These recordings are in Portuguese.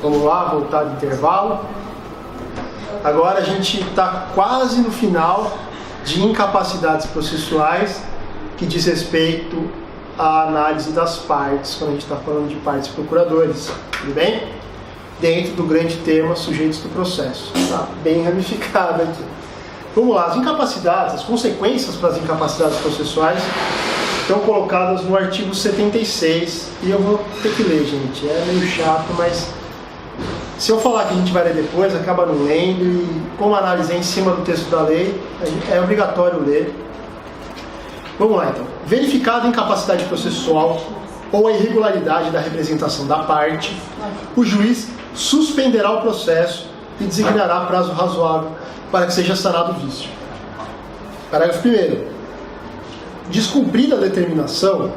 Vamos lá, voltar do intervalo. Agora a gente está quase no final de incapacidades processuais que diz respeito à análise das partes, quando a gente está falando de partes procuradores, tudo bem? Dentro do grande tema sujeitos do processo. Está bem ramificado aqui. Vamos lá, as incapacidades, as consequências para as incapacidades processuais estão colocadas no artigo 76 e eu vou ter que ler, gente, é meio chato, mas se eu falar que a gente vai ler depois, acaba não lendo e como a análise é em cima do texto da lei, é obrigatório ler. Vamos lá então. Verificada a incapacidade processual ou a irregularidade da representação da parte, o juiz suspenderá o processo e designará prazo razoável para que seja sanado o vício. Parágrafo 1º. Descumprida a determinação,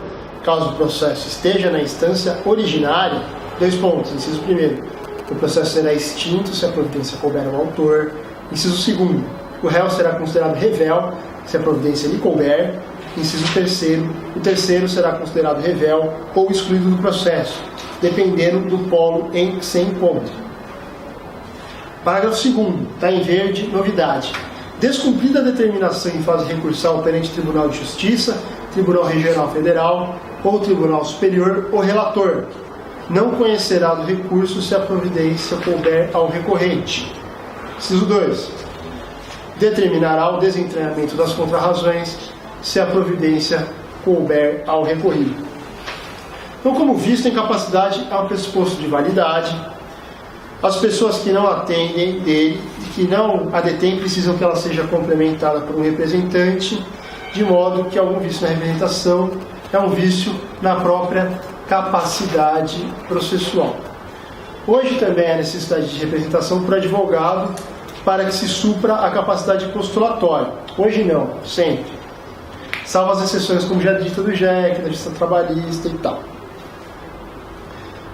caso o processo esteja na instância originária, 2 pontos. Inciso 1º. O processo será extinto se a providência couber ao autor. Inciso 2º. O réu será considerado revel se a providência lhe couber. Inciso 3º. O terceiro será considerado revel ou excluído do processo, dependendo do polo em que se encontra. Parágrafo 2º. Está em verde, novidade. Descumprida a determinação em fase recursal perante Tribunal de Justiça, Tribunal Regional Federal ou Tribunal Superior, o relator não conhecerá do recurso se a providência couber ao recorrente. Inciso 2. Determinará o desentranhamento das contrarrazões se a providência couber ao recorrido. Então, como visto, a incapacidade é um pressuposto de validade. As pessoas que não atendem dele e que não a detêm precisam que ela seja complementada por um representante, de modo que algum vício na representação é um vício na própria capacidade processual. Hoje também há necessidade de representação por advogado para que se supra a capacidade postulatória. Hoje não, sempre. Salvo as exceções, como já dito, do JEC, da Justiça Trabalhista e tal.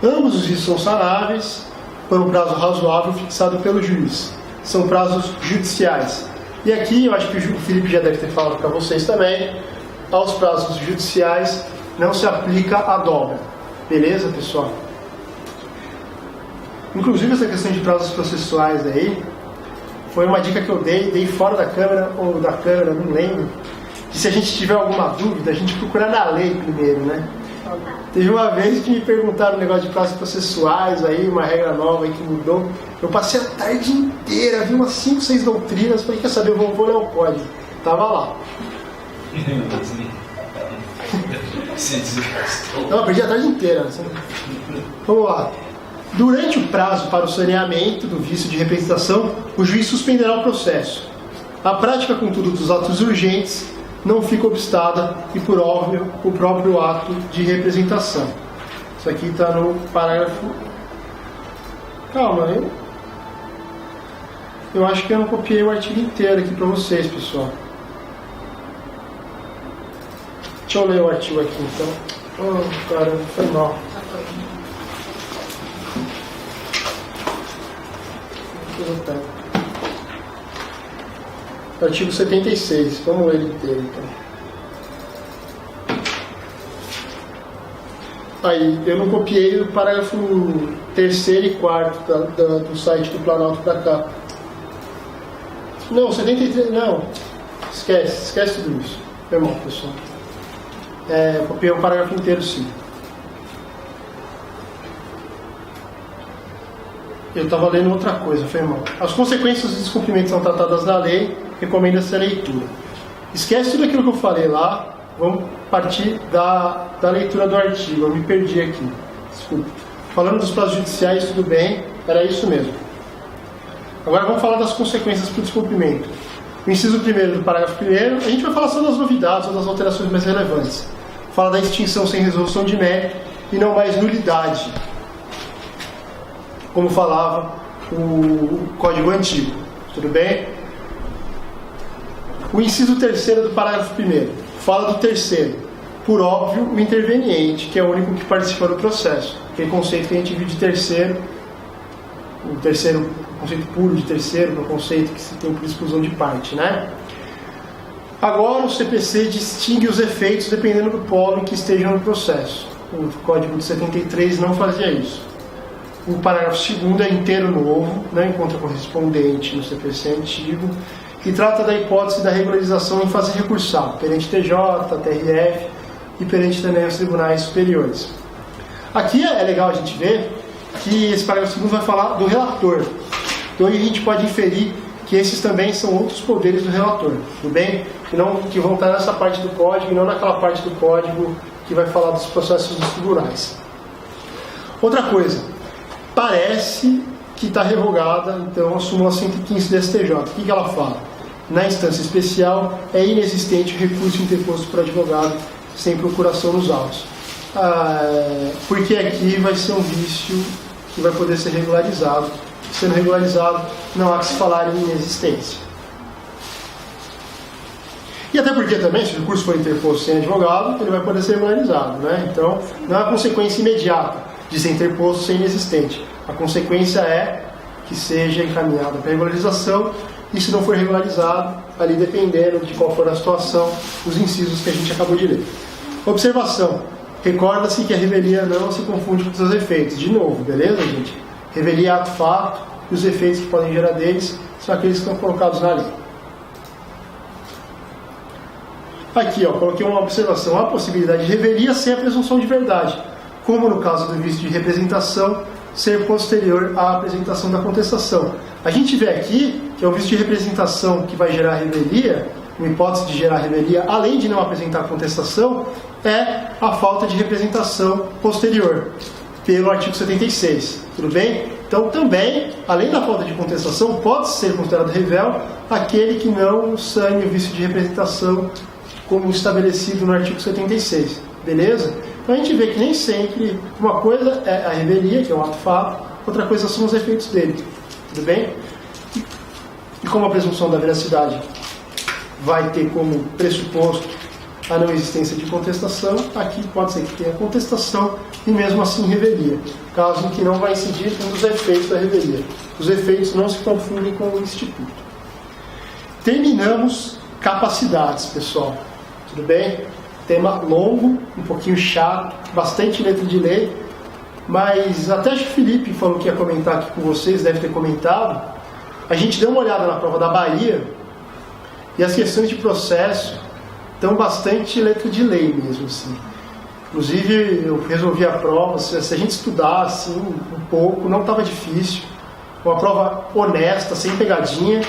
Ambos os vícios são sanáveis por um prazo razoável fixado pelo juiz. São prazos judiciais. E aqui, eu acho que o Felipe já deve ter falado para vocês também, aos prazos judiciais não se aplica a dobra. Beleza, pessoal? Inclusive, essa questão de prazos processuais aí, foi uma dica que eu dei fora da câmera, ou da câmera, não lembro, que se a gente tiver alguma dúvida, a gente procura na lei primeiro, né? Teve uma vez que me perguntaram um negócio de prazos processuais, aí, uma regra nova aí que mudou. Eu passei a tarde inteira, vi umas 5, 6 doutrinas, falei, quer saber, eu vou ler o código. Tava lá. Não, eu perdi a tarde inteira. Vamos lá. Durante o prazo para o saneamento do vício de representação, o juiz suspenderá o processo. A prática, contudo, dos atos urgentes não fica obstada e, por óbvio, o próprio ato de representação. Isso aqui está no parágrafo... Calma, eu acho que eu não copiei o artigo inteiro aqui para vocês, pessoal. Deixa eu ler o artigo aqui, então. Oh, caramba, foi mal. Artigo 76, vamos ler ele inteiro, então. Aí, eu não copiei o parágrafo 3º e 4º do site do Planalto para cá. Não, 73, não. Esquece tudo isso. Foi mal, pessoal. Eu copiei o parágrafo inteiro, sim. Eu estava lendo outra coisa, foi mal. As consequências dos descumprimentos são tratadas na lei, recomenda-se a leitura. Esquece tudo aquilo que eu falei lá, vamos partir da leitura do artigo. Eu me perdi aqui, desculpa. Falando dos prazos judiciais, tudo bem, era isso mesmo. Agora vamos falar das consequências para o descumprimento. O inciso 1º do parágrafo 1º, a gente vai falar só das novidades ou das alterações mais relevantes. Fala da extinção sem resolução de mérito e não mais nulidade, como falava o Código Antigo. Tudo bem? O inciso 3º do parágrafo 1º fala do terceiro. Por óbvio, o interveniente, que é o único que participa do processo. Aquele conceito que a gente viu de terceiro, o terceiro, o conceito puro de terceiro, no conceito que se tem por exclusão de parte, né? Agora o CPC distingue os efeitos dependendo do polo em que estejam no processo. O Código de 73 não fazia isso. O parágrafo 2º é inteiro novo, não encontra correspondente no CPC antigo, e trata da hipótese da regularização em fase recursal, perante TJ, TRF e perante também os tribunais superiores. Aqui é legal a gente ver que esse parágrafo 2º vai falar do relator. Então a gente pode inferir que esses também são outros poderes do relator, tudo bem? Que vão estar nessa parte do código e não naquela parte do código que vai falar dos processos dos tribunais. Outra coisa, parece que está revogada, então, a súmula 115 do STJ. O que ela fala? Na instância especial, é inexistente o recurso interposto por advogado sem procuração nos autos. Porque aqui vai ser um vício que vai poder ser regularizado. Sendo regularizado, não há que se falar em inexistência. E até porque também, se o recurso for interposto sem advogado, ele vai poder ser regularizado, né? Então, não é a consequência imediata de ser interposto sem inexistente. A consequência é que seja encaminhado para regularização, e se não for regularizado, ali dependendo de qual for a situação, os incisos que a gente acabou de ler. Observação: recorda-se que a revelia não se confunde com seus efeitos. De novo, beleza, gente? Revelia é ato-fato, e os efeitos que podem gerar deles são aqueles que estão colocados na lei. Aqui, coloquei uma observação: há a possibilidade de revelia sem a presunção de verdade, como no caso do vício de representação ser posterior à apresentação da contestação. A gente vê aqui que é o vício de representação que vai gerar revelia, uma hipótese de gerar revelia, além de não apresentar a contestação, é a falta de representação posterior, pelo artigo 76. Tudo bem? Então, também, além da falta de contestação, pode ser considerado revel aquele que não sane o vício de representação como estabelecido no artigo 76. Beleza? Então a gente vê que nem sempre uma coisa é a revelia, que é um ato-fato, outra coisa são os efeitos dele. Tudo bem? E como a presunção da veracidade vai ter como pressuposto a não existência de contestação, aqui pode ser que tenha contestação e mesmo assim revelia, caso em que não vai incidir um dos efeitos da revelia. Os efeitos não se confundem com o instituto. Terminamos capacidades, pessoal. Tudo bem? Tema longo, um pouquinho chato, bastante letra de lei, mas até acho que o Felipe falou que ia comentar aqui com vocês, deve ter comentado. A gente deu uma olhada na prova da Bahia e as questões de processo estão bastante letra de lei mesmo, assim. Inclusive, eu resolvi a prova, se a gente estudar assim, um pouco, não estava difícil. Uma prova honesta, sem pegadinha,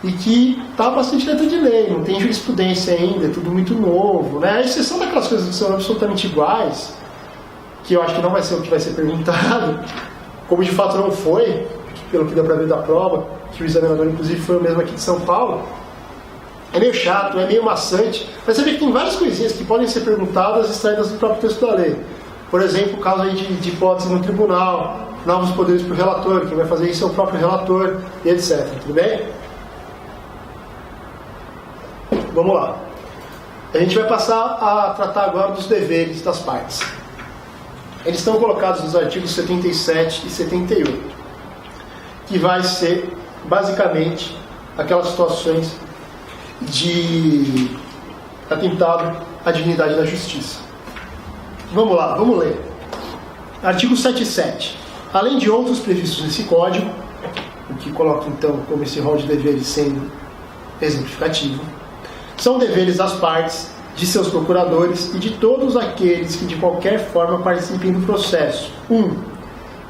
e que está bastante letra de lei, não tem jurisprudência ainda, é tudo muito novo, né? A exceção daquelas coisas que são absolutamente iguais, que eu acho que não vai ser o que vai ser perguntado, como de fato não foi, pelo que deu para ver da prova, que o examinador inclusive foi o mesmo aqui de São Paulo. É meio chato, é meio maçante, mas você vê que tem várias coisinhas que podem ser perguntadas extraídas do próprio texto da lei. Por exemplo, o caso aí de hipótese no tribunal, novos poderes para o relator, quem vai fazer isso é o próprio relator, e etc. Tudo bem? Vamos lá. A gente vai passar a tratar agora dos deveres das partes. Eles estão colocados nos artigos 77 e 78, que vai ser, basicamente, aquelas situações de atentado à dignidade da justiça. Vamos lá, vamos ler. Artigo 77. Além de outros previstos nesse código, o que coloca então como esse rol de deveres sendo exemplificativo, são deveres das partes, de seus procuradores e de todos aqueles que de qualquer forma participem do processo. 1.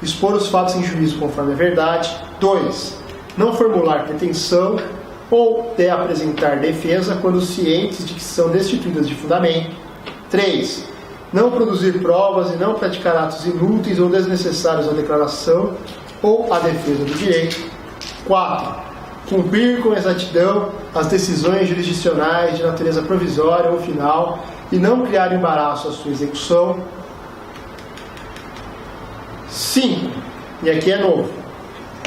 Expor os fatos em juízo conforme a verdade. 2. Não formular pretensão ou de apresentar defesa quando cientes de que são destituídas de fundamento. 3. Não produzir provas e não praticar atos inúteis ou desnecessários à declaração ou à defesa do direito. 4. Cumprir com exatidão as decisões jurisdicionais de natureza provisória ou final e não criar embaraço à sua execução. 5. E aqui é novo.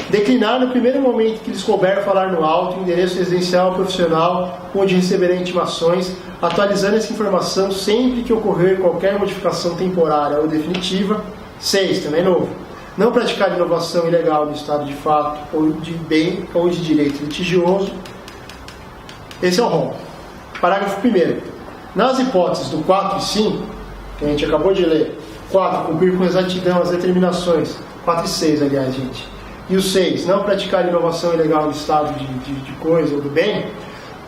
Declinar no primeiro momento que lhes couber falar no auto, endereço residencial ou profissional, onde receberem intimações, atualizando essa informação sempre que ocorrer qualquer modificação temporária ou definitiva. 6. Também novo. Não praticar inovação ilegal do estado de fato ou de bem ou de direito litigioso. Esse é o rol. Parágrafo 1º. Nas hipóteses do 4 e 5, que a gente acabou de ler, 4. Cumprir com exatidão as determinações 4 e 6, aliás, gente. E o 6, não praticar inovação ilegal no estado de coisa ou do bem,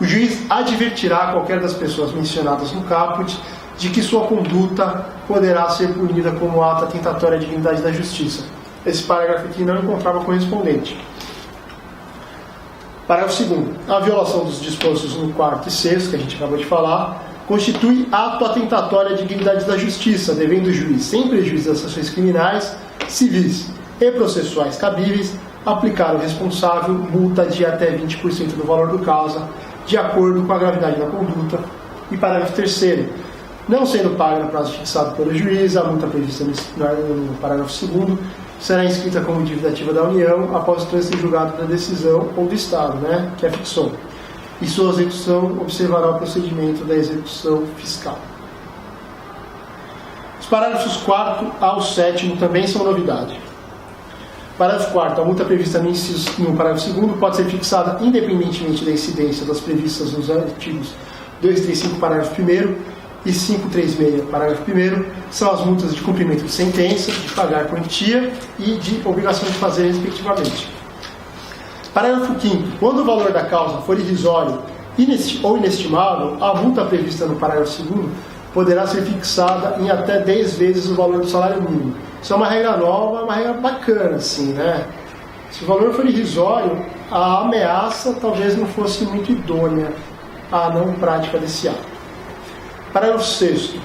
o juiz advertirá qualquer das pessoas mencionadas no caput de que sua conduta poderá ser punida como ato atentatório à dignidade da justiça. Esse parágrafo aqui não encontrava correspondente. Parágrafo 2º. A violação dos dispostos no 4º e 6º, que a gente acabou de falar, constitui ato atentatório à dignidade da justiça, devendo o juiz, sem prejuízo das ações criminais, civis e processuais cabíveis, aplicar ao responsável multa de até 20% do valor do causa, de acordo com a gravidade da conduta. E parágrafo 3º. Não sendo paga no prazo fixado pelo juiz, a multa prevista no parágrafo 2º será inscrita como dívida ativa da União após o trânsito julgado da decisão ou do Estado, que a fixou. E sua execução observará o procedimento da execução fiscal. Os parágrafos 4º ao 7º também são novidade. Parágrafo 4º. A multa prevista no parágrafo 2º pode ser fixada independentemente da incidência das previstas nos artigos 235, parágrafo 1º, e 536, parágrafo 1º, são as multas de cumprimento de sentença, de pagar quantia e de obrigação de fazer, respectivamente. Parágrafo 5º. Quando o valor da causa for irrisório ou inestimável, a multa prevista no parágrafo 2º poderá ser fixada em até 10 vezes o valor do salário mínimo. Isso é uma regra nova, uma regra bacana, assim, Se o valor for irrisório, a ameaça talvez não fosse muito idônea à não prática desse ato. Parágrafo 6º.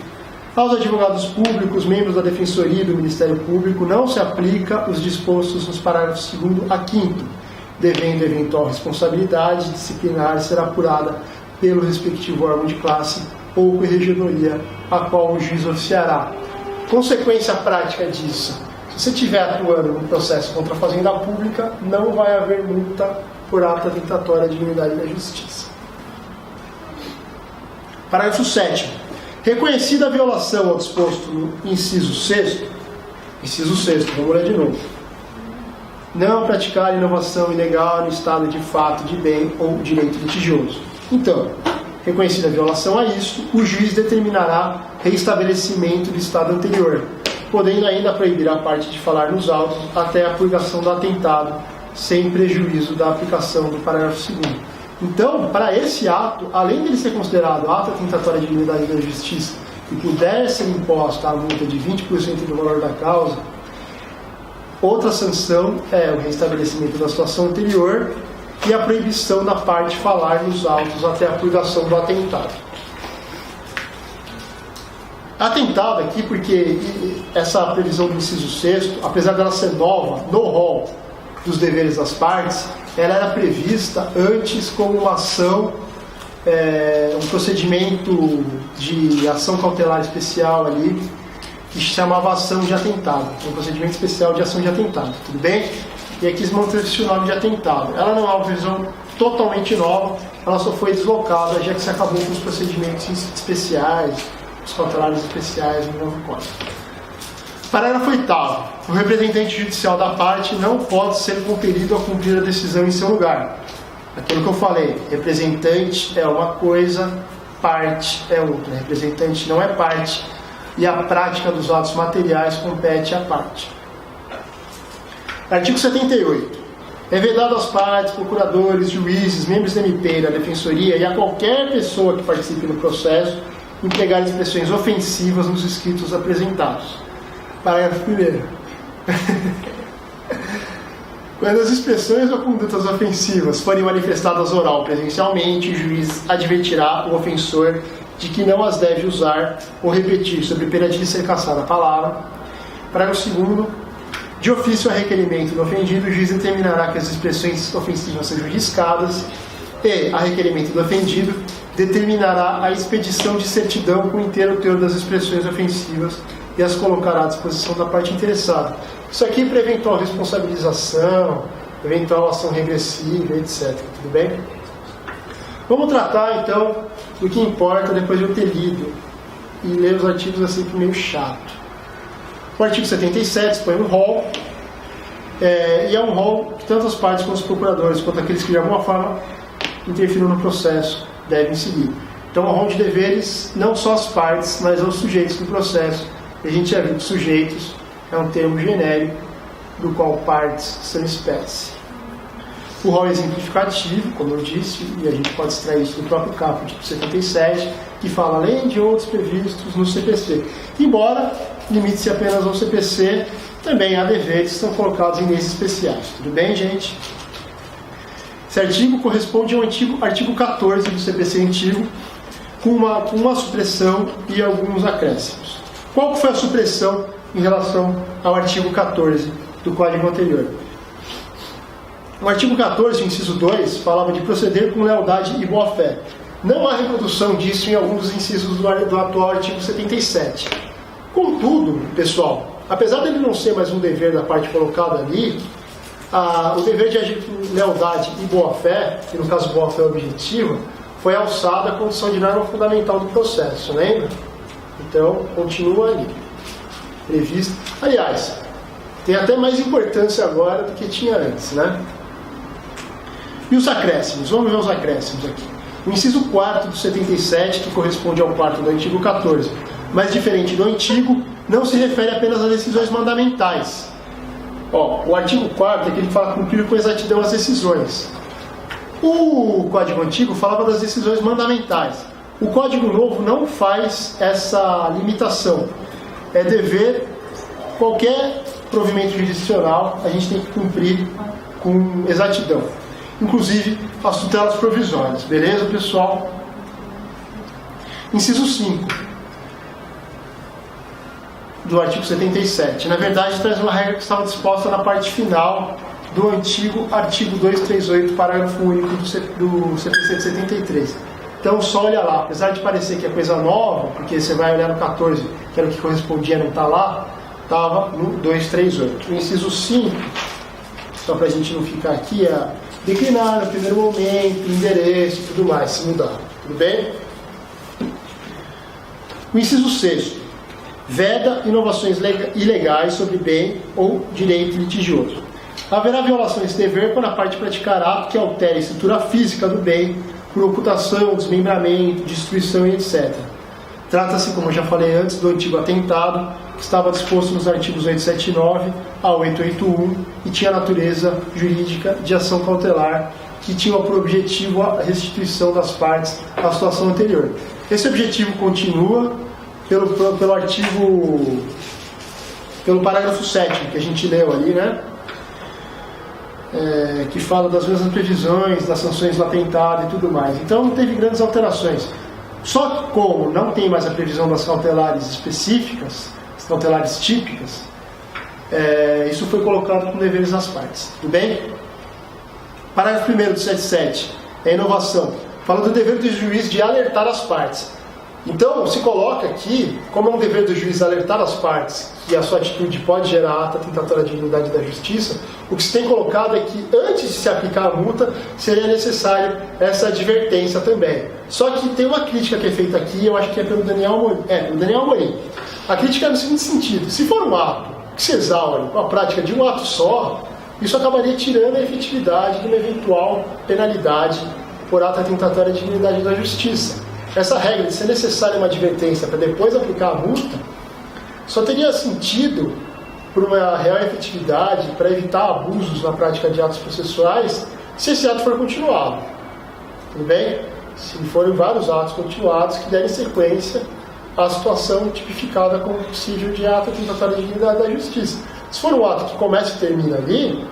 Aos advogados públicos, membros da Defensoria e do Ministério Público, não se aplica os dispostos nos parágrafos 2º a 5º, devendo eventual responsabilidade disciplinar ser apurada pelo respectivo órgão de classe ou corregedoria a qual o juiz oficiará. Consequência prática disso: se você estiver atuando no processo contra a Fazenda Pública, não vai haver multa por ato atentatório à dignidade da justiça. Parágrafo 7º. Reconhecida a violação ao disposto no inciso 6º, vamos ler de novo. Não praticar inovação ilegal no estado de fato de bem ou direito litigioso. Então, reconhecida a violação a isto, o juiz determinará reestabelecimento do estado anterior, podendo ainda proibir a parte de falar nos autos até a purgação do atentado, sem prejuízo da aplicação do parágrafo 2º. Então, para esse ato, além de ele ser considerado ato atentatório à dignidade da justiça e puder ser imposta a multa de 20% do valor da causa, outra sanção é o restabelecimento da situação anterior e a proibição da parte falar nos autos até a purgação do atentado. Atentado aqui porque essa previsão do inciso 6º, apesar dela ser nova no rol dos deveres das partes, ela era prevista antes como uma ação, um procedimento de ação cautelar especial ali, que se chamava ação de atentado, um procedimento especial de ação de atentado, tudo bem? E aqui se manteve-se o nome de atentado. Ela não é uma previsão totalmente nova, ela só foi deslocada, já que se acabou com os procedimentos especiais, os cautelares especiais no novo código. Parágrafo 8º. O representante judicial da parte não pode ser compelido a cumprir a decisão em seu lugar. Aquilo que eu falei, representante é uma coisa, parte é outra. Representante não é parte e a prática dos atos materiais compete à parte. Artigo 78. É vedado às partes, procuradores, juízes, membros da MP, da Defensoria e a qualquer pessoa que participe no processo empregar expressões ofensivas nos escritos apresentados. Parágrafo 1º. Quando as expressões ou condutas ofensivas forem manifestadas oral ou presencialmente, o juiz advertirá o ofensor de que não as deve usar ou repetir, sob pena de lhe ser cassada a palavra. Parágrafo 2º. De ofício a requerimento do ofendido, o juiz determinará que as expressões ofensivas sejam riscadas e, a requerimento do ofendido, determinará a expedição de certidão com o inteiro teor das expressões ofensivas e as colocará à disposição da parte interessada. Isso aqui para eventual responsabilização, eventual ação regressiva, etc. Tudo bem? Vamos tratar, então, do que importa depois de eu ter lido e ler os artigos assim que meio chato. O artigo 77 expõe um rol, e é um rol que tanto as partes quanto os procuradores, quanto aqueles que de alguma forma interfiram no processo, devem seguir. Então, é um rol de deveres, não só as partes, mas aos sujeitos do processo. E a gente já viu que sujeitos é um termo genérico do qual partes são espécie. O rol exemplificativo, como eu disse, e a gente pode extrair isso do próprio caput tipo 77, que fala além de outros previstos no CPC. Embora limite-se apenas ao CPC, também há deveres que são colocados em leis especiais. Tudo bem, gente? Esse artigo corresponde ao antigo artigo 14 do CPC antigo, com uma supressão e alguns acréscimos. Qual foi a supressão em relação ao artigo 14 do Código anterior? O artigo 14, inciso 2, falava de proceder com lealdade e boa-fé. Não há reprodução disso em alguns dos incisos do atual artigo 77. Contudo, pessoal, apesar dele não ser mais um dever da parte colocada ali, o dever de agir com lealdade e boa-fé, que no caso boa-fé objetiva, foi alçada a condição de norma fundamental do processo, lembra? Então, continua ali. Previsto. Aliás, tem até mais importância agora do que tinha antes, né? E os acréscimos? Vamos ver os acréscimos aqui. O inciso 4º do 77, que corresponde ao 4º do artigo 14, mas diferente do antigo, não se refere apenas às decisões mandamentais. O artigo 4º é que ele fala cumprir com exatidão as decisões. O Código Antigo falava das decisões mandamentais. O Código Novo não faz essa limitação. É dever, qualquer provimento jurisdicional, a gente tem que cumprir com exatidão. Inclusive as tutelas provisórias. Beleza, pessoal? Inciso 5 do artigo 77. Na verdade, traz uma regra que estava disposta na parte final do antigo artigo 238, parágrafo único do CPC de 73. Então, só olha lá. Apesar de parecer que é coisa nova, porque você vai olhar no 14, que era o que correspondia, não está lá, estava no 238. O inciso 5, só para a gente não ficar aqui, é declinar no primeiro momento, endereço e tudo mais, se mudar. Tudo bem? O inciso 6. Veda inovações ilegais sobre bem ou direito litigioso. Haverá violação desse dever quando a parte praticar ato que altere a estrutura física do bem por ocultação, desmembramento, destruição e etc. Trata-se, como eu já falei antes, do antigo atentado, que estava disposto nos artigos 879 a 881 e tinha natureza jurídica de ação cautelar, que tinha por objetivo a restituição das partes à situação anterior. Esse objetivo continua pelo artigo, pelo parágrafo 7º, que a gente leu ali, né? Que fala das mesmas previsões, das sanções do atentado e tudo mais. Então não teve grandes alterações. Só que como não tem mais a previsão das cautelares específicas, as cautelares típicas, isso foi colocado com deveres das partes. Tudo bem? Parágrafo 1º do 77 é a inovação. Fala do dever do juiz de alertar as partes. Então, se coloca aqui, como é um dever do juiz alertar as partes que a sua atitude pode gerar ata tentatória à dignidade da justiça, o que se tem colocado é que antes de se aplicar a multa, seria necessário essa advertência também. Só que tem uma crítica que é feita aqui, eu acho que é pelo Daniel Amorim. A crítica é no seguinte sentido: se for um ato que se exaure com a prática de um ato só, isso acabaria tirando a efetividade de uma eventual penalidade por ata tentatória à dignidade da justiça. Essa regra de ser necessária uma advertência para depois aplicar a multa só teria sentido por uma real efetividade para evitar abusos na prática de atos processuais se esse ato for continuado. Tudo bem? Se forem vários atos continuados que derem sequência à situação tipificada como possível de ato tentatória de dignidade da justiça. Se for um ato que começa e termina ali,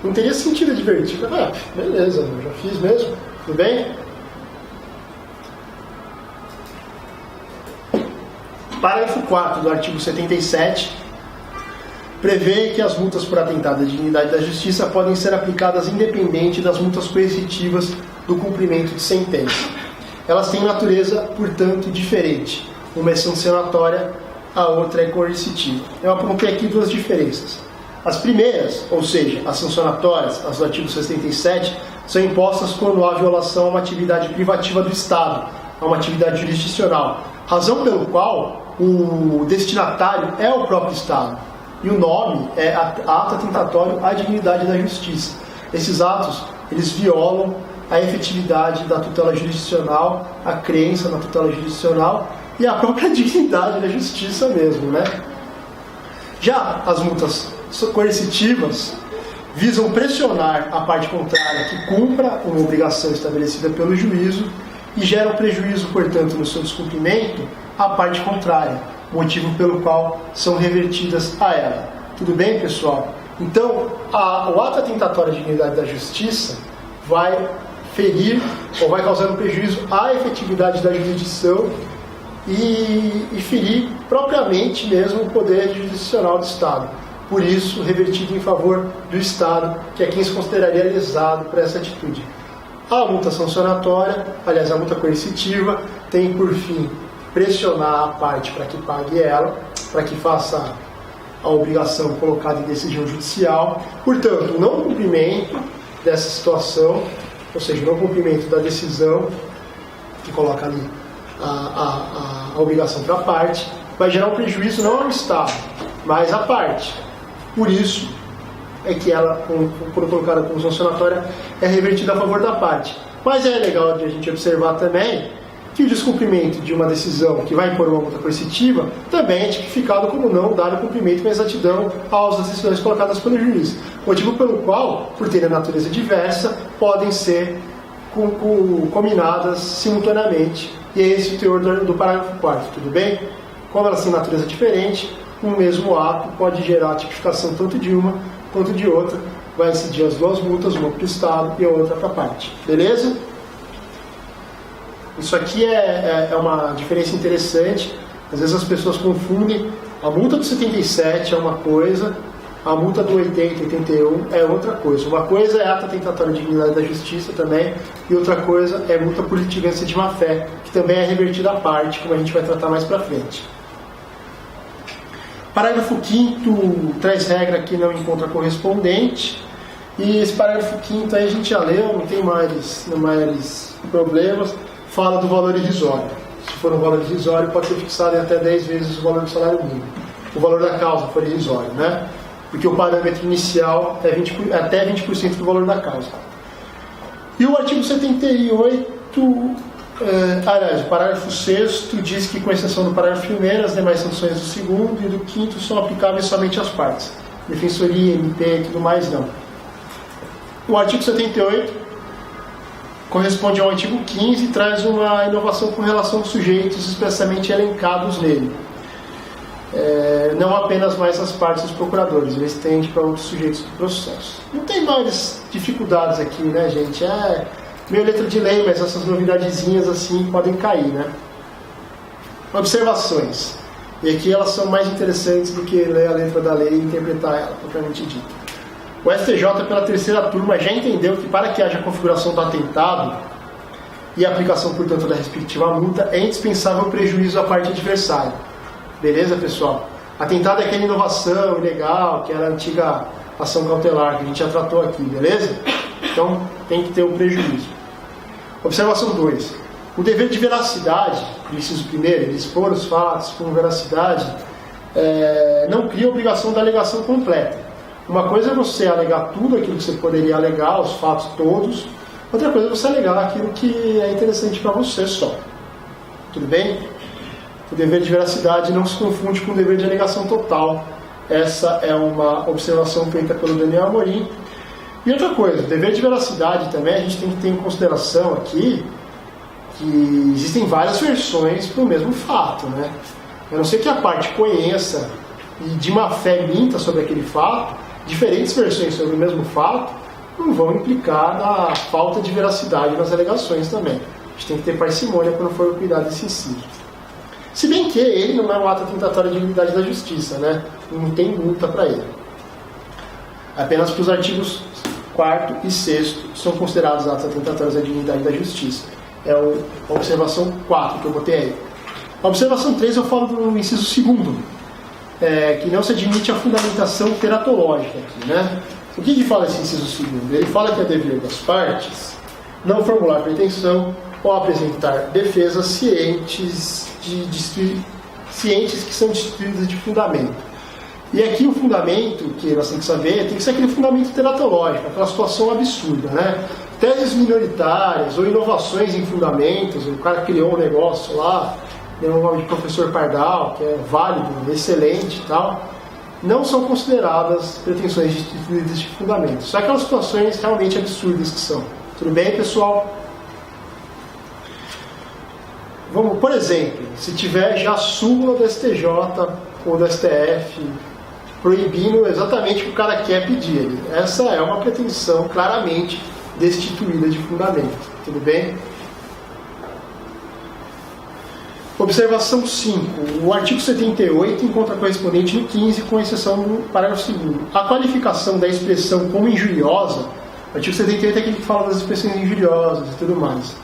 não teria sentido advertir. Beleza, eu já fiz mesmo. Tudo bem? Parágrafo 4º do artigo 77 prevê que as multas por atentado à dignidade da justiça podem ser aplicadas independente das multas coercitivas do cumprimento de sentença. Elas têm natureza, portanto, diferente. Uma é sancionatória, a outra é coercitiva. Eu apontei aqui duas diferenças. As primeiras, ou seja, as sancionatórias, as do artigo 77, são impostas quando há violação a uma atividade privativa do Estado, a uma atividade jurisdicional, razão pelo qual o destinatário é o próprio Estado. E o nome é ato atentatório à dignidade da justiça. Esses atos, eles violam a efetividade da tutela jurisdicional, a crença na tutela jurisdicional e a própria dignidade da justiça mesmo, né? Já as multas coercitivas visam pressionar a parte contrária que cumpra uma obrigação estabelecida pelo juízo e geram prejuízo, portanto, no seu descumprimento à parte contrária, motivo pelo qual são revertidas a ela. Tudo bem, pessoal? Então, o ato atentatório à dignidade da justiça vai ferir ou vai causar um prejuízo à efetividade da jurisdição e ferir propriamente mesmo o poder jurisdicional do Estado. Por isso, revertido em favor do Estado, que é quem se consideraria lesado por essa atitude. A multa sancionatória, aliás, a multa coercitiva, tem por fim pressionar a parte para que pague ela, para que faça a obrigação colocada em decisão judicial. Portanto, o não cumprimento dessa situação, ou seja, o não cumprimento da decisão que coloca ali a obrigação para a parte, vai gerar um prejuízo não ao Estado, mas à parte. Por isso é que ela, quando colocada como sancionatória, é revertida a favor da parte. Mas é legal de a gente observar também que o descumprimento de uma decisão que vai impor uma multa coercitiva também é tipificado como não dar cumprimento com exatidão às decisões colocadas pelo juiz. Motivo pelo qual, por terem natureza diversa, podem ser combinadas simultaneamente. E é esse o teor do parágrafo 4º, tudo bem? Como elas têm natureza diferente, um mesmo ato pode gerar a tipificação tanto de uma quanto de outra. Vai incidir as duas multas, uma para o Estado e a outra para a parte. Beleza? Isso aqui é uma diferença interessante. Às vezes as pessoas confundem. A multa do 77 é uma coisa, a multa do 80 e 81 é outra coisa. Uma coisa é ato atentatório à dignidade da justiça também, e outra coisa é multa por litigância de má-fé, que também é revertida à parte, como a gente vai tratar mais para frente. Parágrafo 5º traz regra que não encontra correspondente, e esse parágrafo 5º aí a gente já leu, não tem mais problemas. Fala do valor irrisório. Se for um valor irrisório, pode ser fixado em até 10 vezes o valor do salário mínimo. O valor da causa for irrisório, né? Porque o parâmetro inicial é até 20% do valor da causa. E o artigo 78, aliás, o parágrafo 6º diz que, com exceção do parágrafo 1º, as demais sanções do 2º e do 5º são aplicáveis somente às partes. Defensoria, MP e tudo mais, não. O artigo 78 corresponde ao artigo 15 e traz uma inovação com relação aos sujeitos expressamente elencados nele. Não apenas mais as partes dos procuradores, ele estende para outros sujeitos do processo. Não tem mais dificuldades aqui, né, gente? É meio letra de lei, mas essas novidadezinhas assim podem cair, né? Observações. E aqui elas são mais interessantes do que ler a letra da lei e interpretar ela, propriamente dita. O STJ, pela terceira turma, já entendeu que para que haja configuração do atentado e a aplicação, portanto, da respectiva multa, é indispensável o prejuízo à parte adversária. Beleza, pessoal? Atentado é aquela inovação ilegal, que era a antiga ação cautelar, que a gente já tratou aqui, beleza? Então, tem que ter um prejuízo. Observação 2. O dever de veracidade, do inciso 1º, ele expor os fatos com veracidade, não cria a obrigação da alegação completa. Uma coisa é você alegar tudo aquilo que você poderia alegar, os fatos todos. Outra coisa é você alegar aquilo que é interessante para você só. Tudo bem? O dever de veracidade não se confunde com o dever de alegação total. Essa é uma observação feita pelo Daniel Amorim. E outra coisa, o dever de veracidade também a gente tem que ter em consideração aqui que existem várias versões para o mesmo fato, né? A não ser que a parte conheça e de má fé minta sobre aquele fato, diferentes versões sobre o mesmo fato não vão implicar na falta de veracidade nas alegações também. A gente tem que ter parcimônia quando for cuidar desse inciso. Se bem que ele não é um ato atentatório à dignidade da justiça, né? Não tem multa para ele. Apenas para os artigos 4º e 6º são considerados atos atentatórios à dignidade da justiça. É a observação 4 que eu botei aí. A observação 3 eu falo do inciso 2º, que não se admite a fundamentação teratológica aqui, né? O que fala esse inciso 2º? Ele fala que é dever das partes não formular pretensão ou apresentar defesas cientes que são destituídas de fundamento. E aqui o fundamento que nós temos que saber tem que ser aquele fundamento teratológico, aquela situação absurda, né? Teses minoritárias ou inovações em fundamentos, o cara criou um negócio lá, deu o nome de professor Pardal, que é válido, excelente e tal. não são consideradas pretensões destituídas de fundamento. Só aquelas situações realmente absurdas que são. Tudo bem, pessoal? Vamos, por exemplo, se tiver já súmula do STJ ou do STF proibindo exatamente o que o cara quer pedir. Essa é uma pretensão claramente destituída de fundamento. Tudo bem? Observação 5. O artigo 78 encontra correspondente no 15, com exceção do parágrafo 2º. A qualificação da expressão como injuriosa, o artigo 78 é aquele que fala das expressões injuriosas e tudo mais,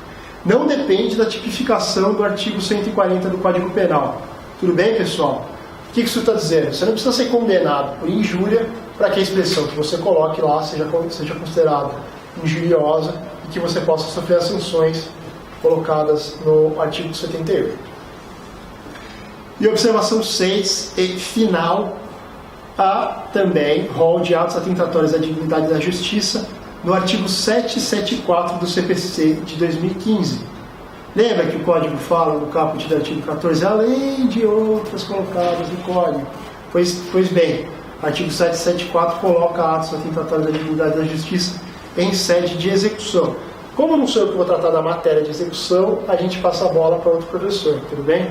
não depende da tipificação do artigo 140 do Código Penal. Tudo bem, pessoal? O que isso está dizendo? Você não precisa ser condenado por injúria para que a expressão que você coloque lá seja considerada injuriosa e que você possa sofrer as sanções colocadas no artigo 78. E observação 6 e final, há também rol de atos atentatórios à dignidade da justiça no artigo 774 do CPC de 2015. Lembra que o Código fala no caput do artigo 14, além de outras colocadas no Código? Pois bem, o artigo 774 coloca atos atentatórios à dignidade da justiça em sede de execução. Como não sou eu que vou tratar da matéria de execução, a gente passa a bola para outro professor, tudo bem?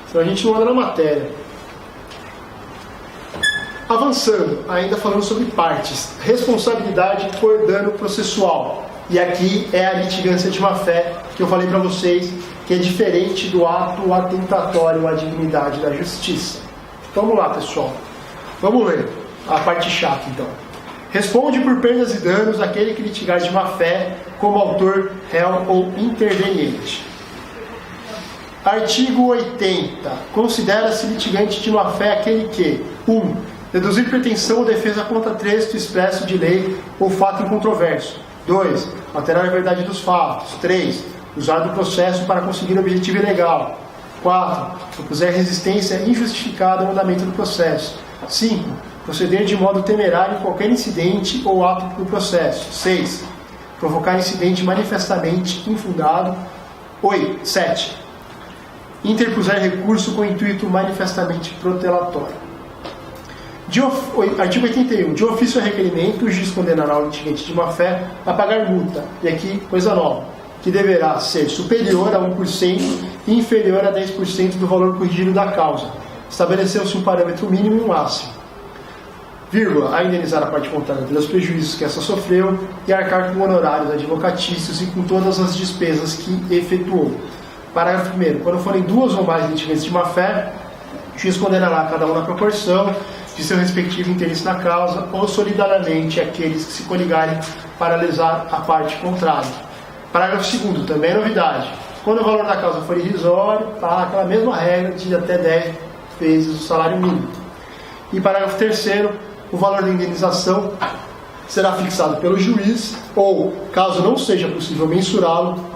Então a gente não anda na matéria. Avançando, ainda falando sobre partes. Responsabilidade por dano processual. E aqui é a litigância de má-fé que eu falei para vocês, que é diferente do ato atentatório à dignidade da justiça. Vamos lá, pessoal. Vamos ler a parte chata, então. Responde por perdas e danos aquele que litigar de má-fé como autor, réu ou interveniente. Artigo 80. Considera-se litigante de má-fé aquele que 1. Deduzir pretensão ou defesa contra texto expresso de lei ou fato incontroverso. 2. Alterar a verdade dos fatos. 3. Usar do processo para conseguir objetivo ilegal. 4. Propuser resistência injustificada ao andamento do processo. 5. Proceder de modo temerário em qualquer incidente ou ato do processo. 6. Provocar incidente manifestamente infundado. 7. Interpuser recurso com intuito manifestamente protelatório. Artigo 81. De ofício a requerimento, o juiz condenará o litigante de má-fé a pagar multa. E aqui, coisa nova, que deverá ser superior a 1% e inferior a 10% do valor corrigido da causa. Estabeleceu-se um parâmetro mínimo e um máximo. Vírgula, a indenizar a parte contrária pelos prejuízos que essa sofreu e arcar com honorários advocatícios e com todas as despesas que efetuou. Parágrafo 1º. Quando forem 2 ou mais litigantes de má-fé, o juiz condenará cada um na proporção de seu respectivo interesse na causa ou solidariamente aqueles que se coligarem para lesar a parte contrária. Parágrafo 2º, também é novidade. Quando o valor da causa for irrisório, tá aquela mesma regra de até 10 vezes o salário mínimo. E parágrafo 3º, o valor da indenização será fixado pelo juiz ou, caso não seja possível mensurá-lo,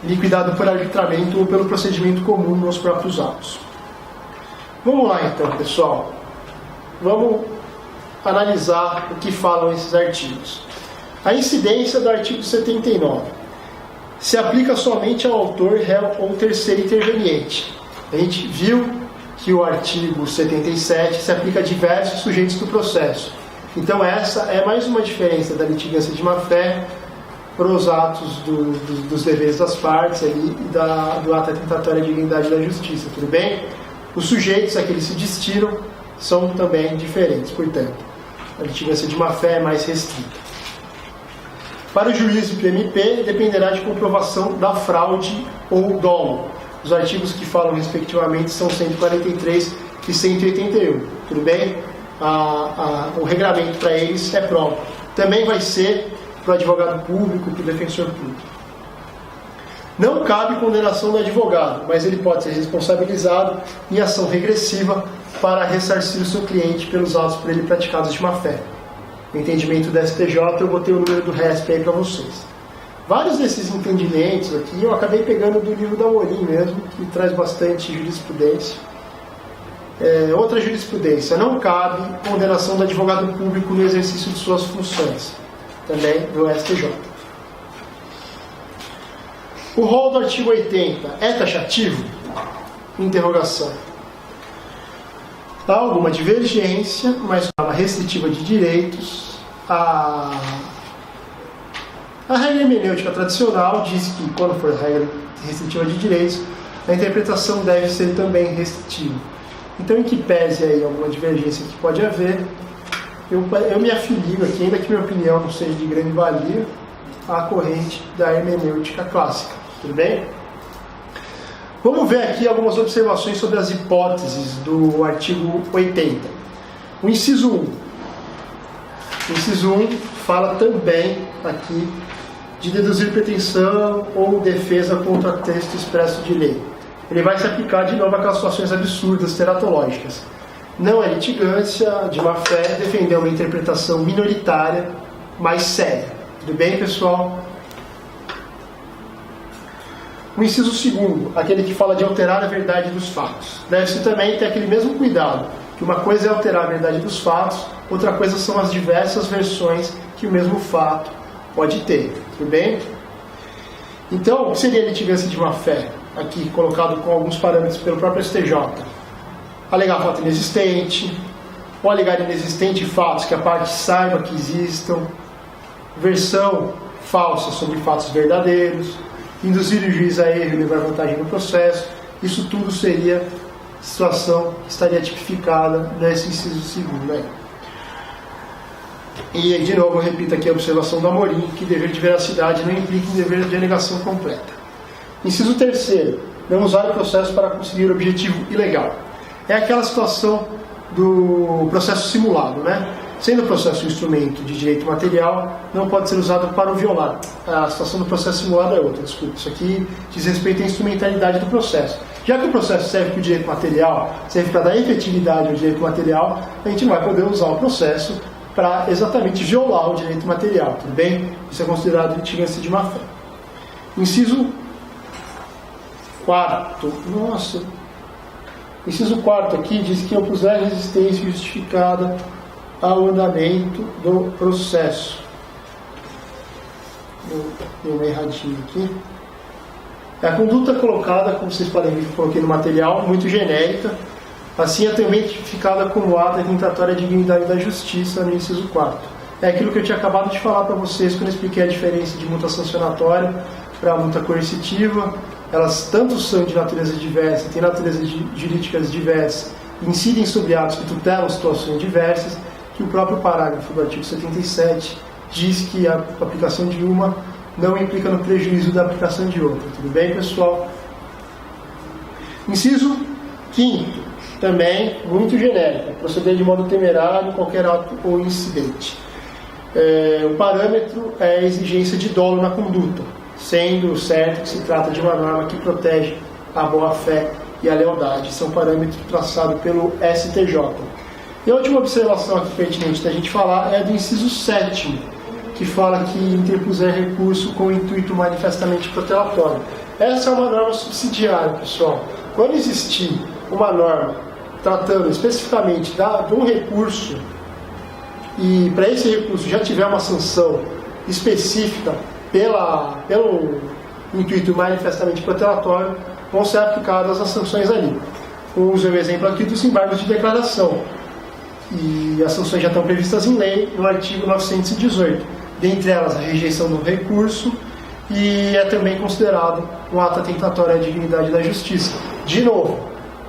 liquidado por arbitramento ou pelo procedimento comum nos próprios atos. Vamos lá então, pessoal. Vamos analisar o que falam esses artigos. A incidência do artigo 79 se aplica somente ao autor, réu ou terceiro interveniente. A gente viu que o artigo 77 se aplica a diversos sujeitos do processo. Então essa é mais uma diferença da litigância de má-fé para os atos dos deveres das partes ali, e do ato atentatório à dignidade da justiça, tudo bem? Os sujeitos a que eles se destilam são também diferentes, portanto, a litigância de má-fé é mais restrita. Para o juiz e para o MP, dependerá de comprovação da fraude ou dolo. Os artigos que falam respectivamente são 143 e 181, tudo bem? O regramento para eles é próprio. Também vai ser para o advogado público, para o defensor público. Não cabe condenação do advogado, mas ele pode ser responsabilizado em ação regressiva para ressarcir o seu cliente pelos atos por ele praticados de má-fé. No entendimento do STJ, eu botei o número do RESP aí para vocês. Vários desses entendimentos aqui eu acabei pegando do livro da Amorim mesmo, que traz bastante jurisprudência. Outra jurisprudência, não cabe condenação do advogado público no exercício de suas funções, também do STJ. O rol do artigo 80 é taxativo? Interrogação. Há alguma divergência, mas uma restritiva de direitos. A regra hermenêutica tradicional diz que, quando for regra restritiva de direitos, a interpretação deve ser também restritiva. Então, em que pese aí alguma divergência que pode haver, eu me afilio aqui, ainda que minha opinião não seja de grande valia, à corrente da hermenêutica clássica. Tudo bem? Vamos ver aqui algumas observações sobre as hipóteses do artigo 80. O inciso 1. O inciso 1 fala também aqui de deduzir pretensão ou defesa contra texto expresso de lei. Ele vai se aplicar de novo àquelas situações absurdas, teratológicas. Não é litigância de má fé defender uma interpretação minoritária, mais séria. Tudo bem, pessoal? O inciso 2, aquele que fala de alterar a verdade dos fatos. Deve-se também ter aquele mesmo cuidado, que uma coisa é alterar a verdade dos fatos, outra coisa são as diversas versões que o mesmo fato pode ter. Tudo bem? Então, o que seria litigância de má fé? Aqui colocado com alguns parâmetros pelo próprio STJ. Alegar fato inexistente, ou alegar inexistente fatos que a parte saiba que existam, versão falsa sobre fatos verdadeiros, induzir o juiz a erro e levar vantagem no processo. Isso tudo seria situação que estaria tipificada nesse inciso 2 aí. E, de novo, eu repito aqui a observação do Amorim, que dever de veracidade não implica em dever de anegação completa. Inciso 3, não usar o processo para conseguir o objetivo ilegal. É aquela situação do processo simulado, né? Sendo o processo um instrumento de direito material, não pode ser usado para o violar. A situação do processo simulado é outra, desculpa. Isso aqui diz respeito à instrumentalidade do processo. Já que o processo serve para o direito material, serve para dar efetividade ao direito material, a gente não vai poder usar o processo para exatamente violar o direito material, tudo bem? Isso é considerado litigância de má fé. Inciso 4. Nossa. Inciso 4 aqui diz que opuser resistência justificada ao andamento do processo. Deu uma erradinha aqui. A conduta colocada, como vocês podem ver que eu coloquei no material, muito genérica. Assim é também tipificada como ato atentatório à dignidade da justiça no inciso 4. É aquilo que eu tinha acabado de falar para vocês quando eu expliquei a diferença de multa sancionatória para a multa coercitiva. Elas tanto são de natureza diversa, têm natureza jurídicas diversas, incidem sobre atos que tutelam situações diversas, que o próprio parágrafo do artigo 77 diz que a aplicação de uma não implica no prejuízo da aplicação de outra. Tudo bem, pessoal? Inciso 5º, também muito genérico, proceder de modo temerário em qualquer ato ou incidente. O parâmetro é a exigência de dolo na conduta, sendo certo que se trata de uma norma que protege a boa-fé e a lealdade. São parâmetros traçados pelo STJ. E a última observação aqui pertinente da gente falar é do inciso 7º, que fala que interpuser recurso com intuito manifestamente protelatório. Essa é uma norma subsidiária, pessoal. Quando existir uma norma tratando especificamente de um recurso, e para esse recurso já tiver uma sanção específica pelo intuito manifestamente protelatório, vão ser aplicadas as sanções ali. Uso o exemplo aqui dos embargos de declaração. E as sanções já estão previstas em lei no artigo 918. Dentre elas, a rejeição do recurso, e é também considerado um ato atentatório à dignidade da justiça. De novo,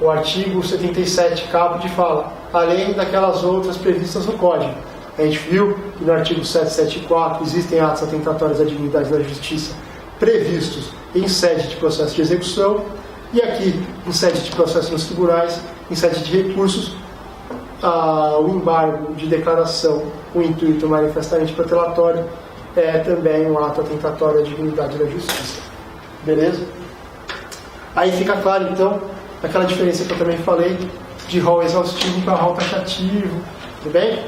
o artigo 77 caput fala, além daquelas outras previstas no Código. A gente viu que no artigo 774 existem atos atentatórios à dignidade da justiça previstos em sede de processo de execução, e aqui, em sede de processo nos tribunais, em sede de recursos, o embargo de declaração, o intuito manifestamente protelatório, é também um ato atentatório à dignidade da justiça. Beleza? Aí fica claro, então, aquela diferença que eu também falei, de rol exaustivo para rol taxativo. Tudo bem?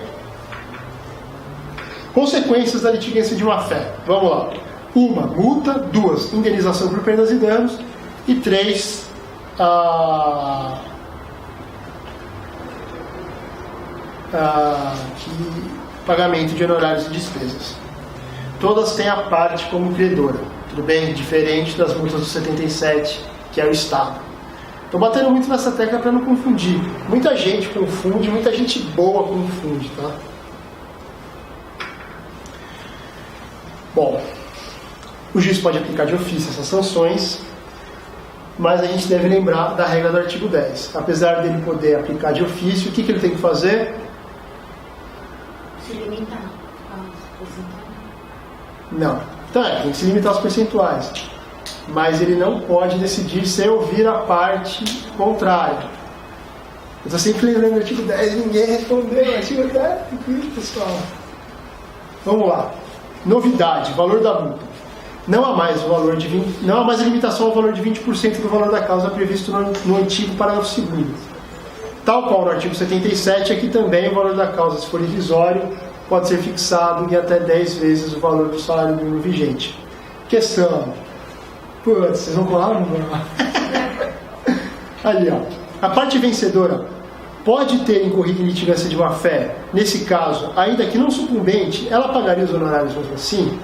Consequências da litigância de má-fé. Vamos lá. 1, multa. 2, indenização por perdas e danos. E 3, pagamento de honorários e despesas. Todas têm a parte como credora, tudo bem? Diferente das multas do 77, que é o Estado. Estou batendo muito nessa tecla para não confundir. Muita gente confunde, muita gente boa confunde, tá? Bom, o juiz pode aplicar de ofício essas sanções, mas a gente deve lembrar da regra do artigo 10. Apesar dele poder aplicar de ofício, o que ele tem que fazer? Se limitar aos percentuais. Não. Tá, tem que se limitar aos percentuais. Mas ele não pode decidir sem ouvir a parte contrária. Eu estou sempre lembrando do artigo 10, ninguém respondeu. Artigo 10, tranquilo, pessoal. Vamos lá. Novidade, valor da multa. Não há mais a limitação ao valor de 20% do valor da causa previsto no antigo parágrafo 2º. Tal qual no artigo 77, aqui também o valor da causa, se for irrisório, pode ser fixado em até 10 vezes o valor do salário mínimo vigente. Questão. Putz, vocês vão colar ou não vão colar? Ali, ó. A parte vencedora pode ter incorrido em litigância de má-fé. Nesse caso, ainda que não sucumbente, ela pagaria os honorários mesmo assim?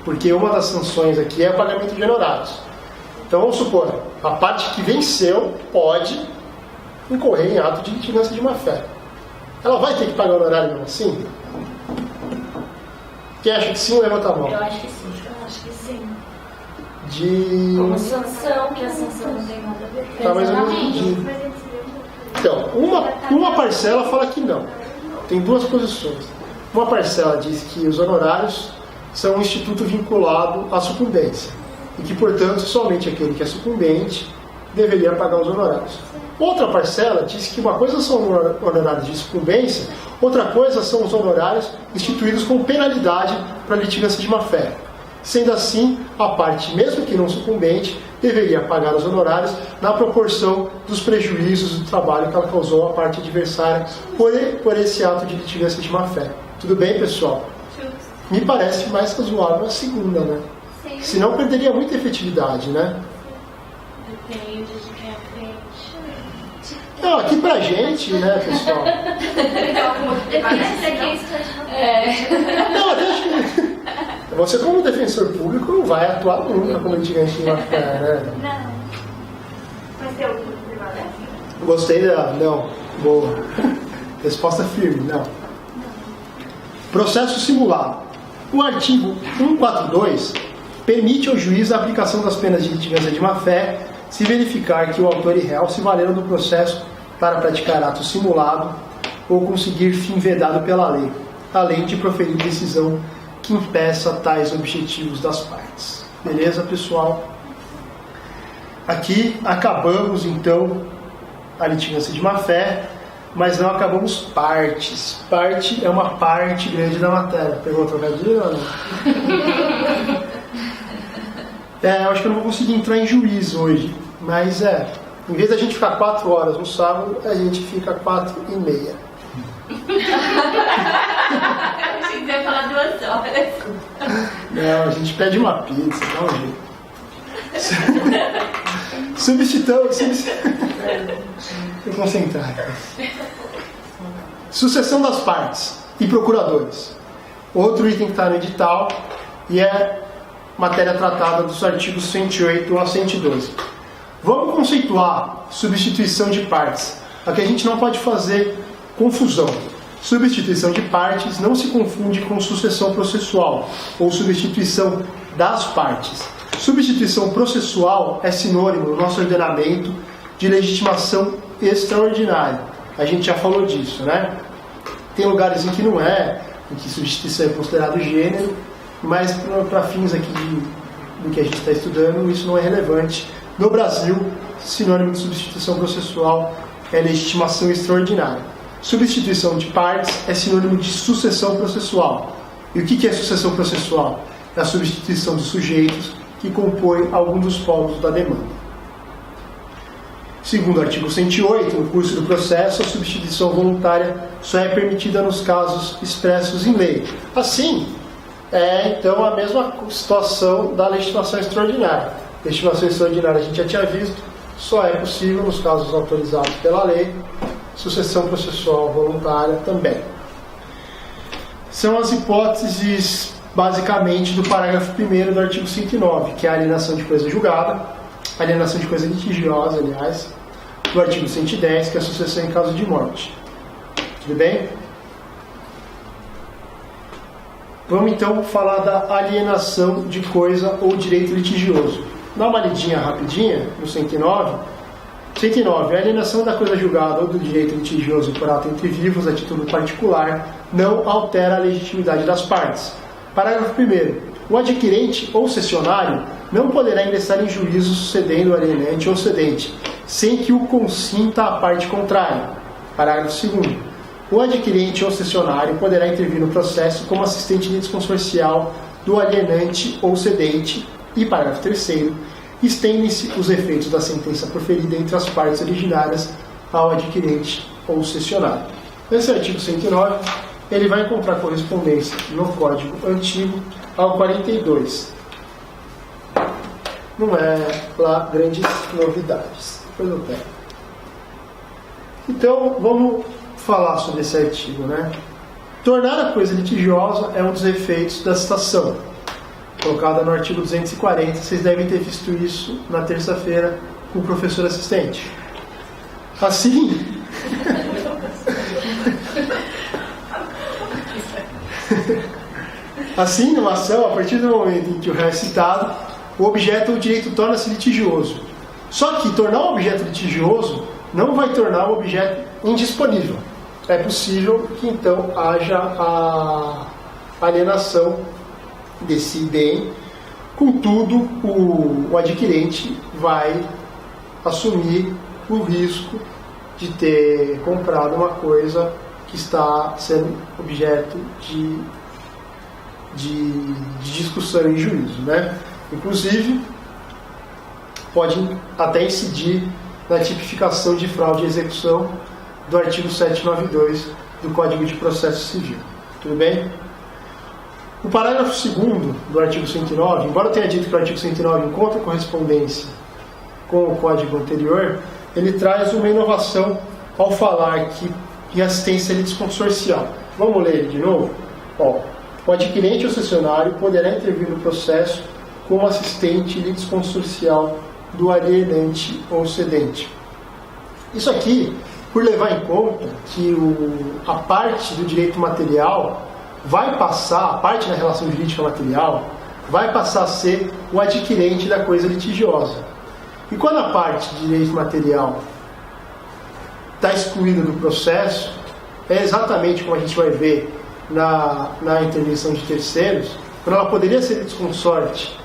Porque uma das sanções aqui é o pagamento de honorários. Então, vamos supor, a parte que venceu pode incorrer em ato de litigância de má-fé. Ela vai ter que pagar o honorário mesmo assim? Quem acha que sim, levanta a mão. Eu acho que sim. Eu acho que sim. Como sanção, que a sanção não tem nada a ver. Tá mais ou menos. Então, uma parcela fala que não. Tem duas posições. Uma parcela diz que os honorários são um instituto vinculado à sucumbência e que, portanto, somente aquele que é sucumbente deveria pagar os honorários. Outra parcela diz que uma coisa são honorários de sucumbência, outra coisa são os honorários instituídos com penalidade para litigância de má-fé. Sendo assim, a parte, mesmo que não sucumbente, deveria pagar os honorários na proporção dos prejuízos do trabalho que ela causou à parte adversária por esse ato de litigância de má-fé. Tudo bem, pessoal? Me parece mais razoável a segunda, né? Sim. Senão perderia muita efetividade, né? Depende de quem é frente. Não, aqui pra gente, né, pessoal? Parece que isso Não, até acho que você, como defensor público, não vai atuar nunca como litigante de má-fé, né? Não. Mas tem algum que prevalece? Gostei da... Não. Boa. Resposta firme, não. Processo simulado. O artigo 142 permite ao juiz a aplicação das penas de litigância de má-fé se verificar que o autor e réu se valeram do processo para praticar ato simulado ou conseguir fim vedado pela lei, além de proferir decisão que impeça tais objetivos das partes. Beleza, pessoal? Aqui acabamos, então, a litigância de má-fé, mas não acabamos partes. Parte é uma parte grande da matéria. Pegou o trocadilho ou não? Eu acho que eu não vou conseguir entrar em juízo hoje, mas em vez da gente ficar 4 horas no sábado, a gente fica 4h30. Achei que você ia falar 2 horas. Não, a gente pede uma pizza, dá um jeito. Substituição. Vou concentrar. Sucessão das partes e procuradores. Outro item que está no edital e é matéria tratada dos artigos 108 a 112. Vamos conceituar substituição de partes. Aqui a gente não pode fazer confusão. Substituição de partes não se confunde com sucessão processual ou substituição das partes. Substituição processual é sinônimo no nosso ordenamento de legitimação extraordinária. A gente já falou disso, né? Tem lugares em que não é, em que substituição é considerado gênero, mas para fins aqui do que a gente está estudando, isso não é relevante. No Brasil, sinônimo de substituição processual é legitimação extraordinária. Substituição de partes é sinônimo de sucessão processual. E o que é sucessão processual? É a substituição dos sujeitos que compõem algum dos polos da demanda. Segundo o artigo 108, no curso do processo, a substituição voluntária só é permitida nos casos expressos em lei. Assim, então a mesma situação da legitimação extraordinária. Legitimação extraordinária a gente já tinha visto, só é possível nos casos autorizados pela lei. Sucessão processual voluntária também. São as hipóteses, basicamente, do parágrafo 1º do artigo 109, que é a alienação de coisa julgada, alienação de coisa litigiosa, aliás, do artigo 110, que é a sucessão em caso de morte. Tudo bem? Vamos então falar da alienação de coisa ou direito litigioso. Dá uma lidinha rapidinha no 109. 109. A alienação da coisa julgada ou do direito litigioso por ato entre vivos a título particular não altera a legitimidade das partes. Parágrafo 1º. O adquirente ou cessionário não poderá ingressar em juízo sucedendo o alienante ou cedente, sem que o consinta a parte contrária. Parágrafo 2º. O adquirente ou cessionário poderá intervir no processo como assistente litisconsorcial do alienante ou cedente. E parágrafo 3º. Estendem-se os efeitos da sentença proferida entre as partes originárias ao adquirente ou cessionário. Esse artigo 109, ele vai encontrar correspondência no Código Antigo ao 42. Não é lá grandes novidades. Depois eu pego. Então, vamos falar sobre esse artigo, né? Tornar a coisa litigiosa é um dos efeitos da citação, colocada no artigo 240, vocês devem ter visto isso na terça-feira com o professor assistente. Assim, assim, numa ação, a partir do momento em que o réu é citado, o objeto ou o direito torna-se litigioso. Só que tornar o objeto litigioso não vai tornar o objeto indisponível. É possível que então haja a alienação desse bem, contudo o adquirente vai assumir o risco de ter comprado uma coisa que está sendo objeto de discussão em juízo, né? Inclusive, pode até incidir na tipificação de fraude e execução do artigo 792 do Código de Processo Civil. Tudo bem? O parágrafo 2º do artigo 109, embora eu tenha dito que o artigo 109 encontra correspondência com o código anterior, ele traz uma inovação ao falar que em assistência litisconsorcial. Vamos ler ele de novo? Ó, o adquirente ou cessionário poderá intervir no processo como assistente litisconsorcial do alienante ou cedente. Isso aqui, por levar em conta que a parte do direito material vai passar, a parte da relação jurídica material, vai passar a ser o adquirente da coisa litigiosa. E quando a parte de direito material está excluída do processo, é exatamente como a gente vai ver na intervenção de terceiros, quando ela poderia ser litisconsorte,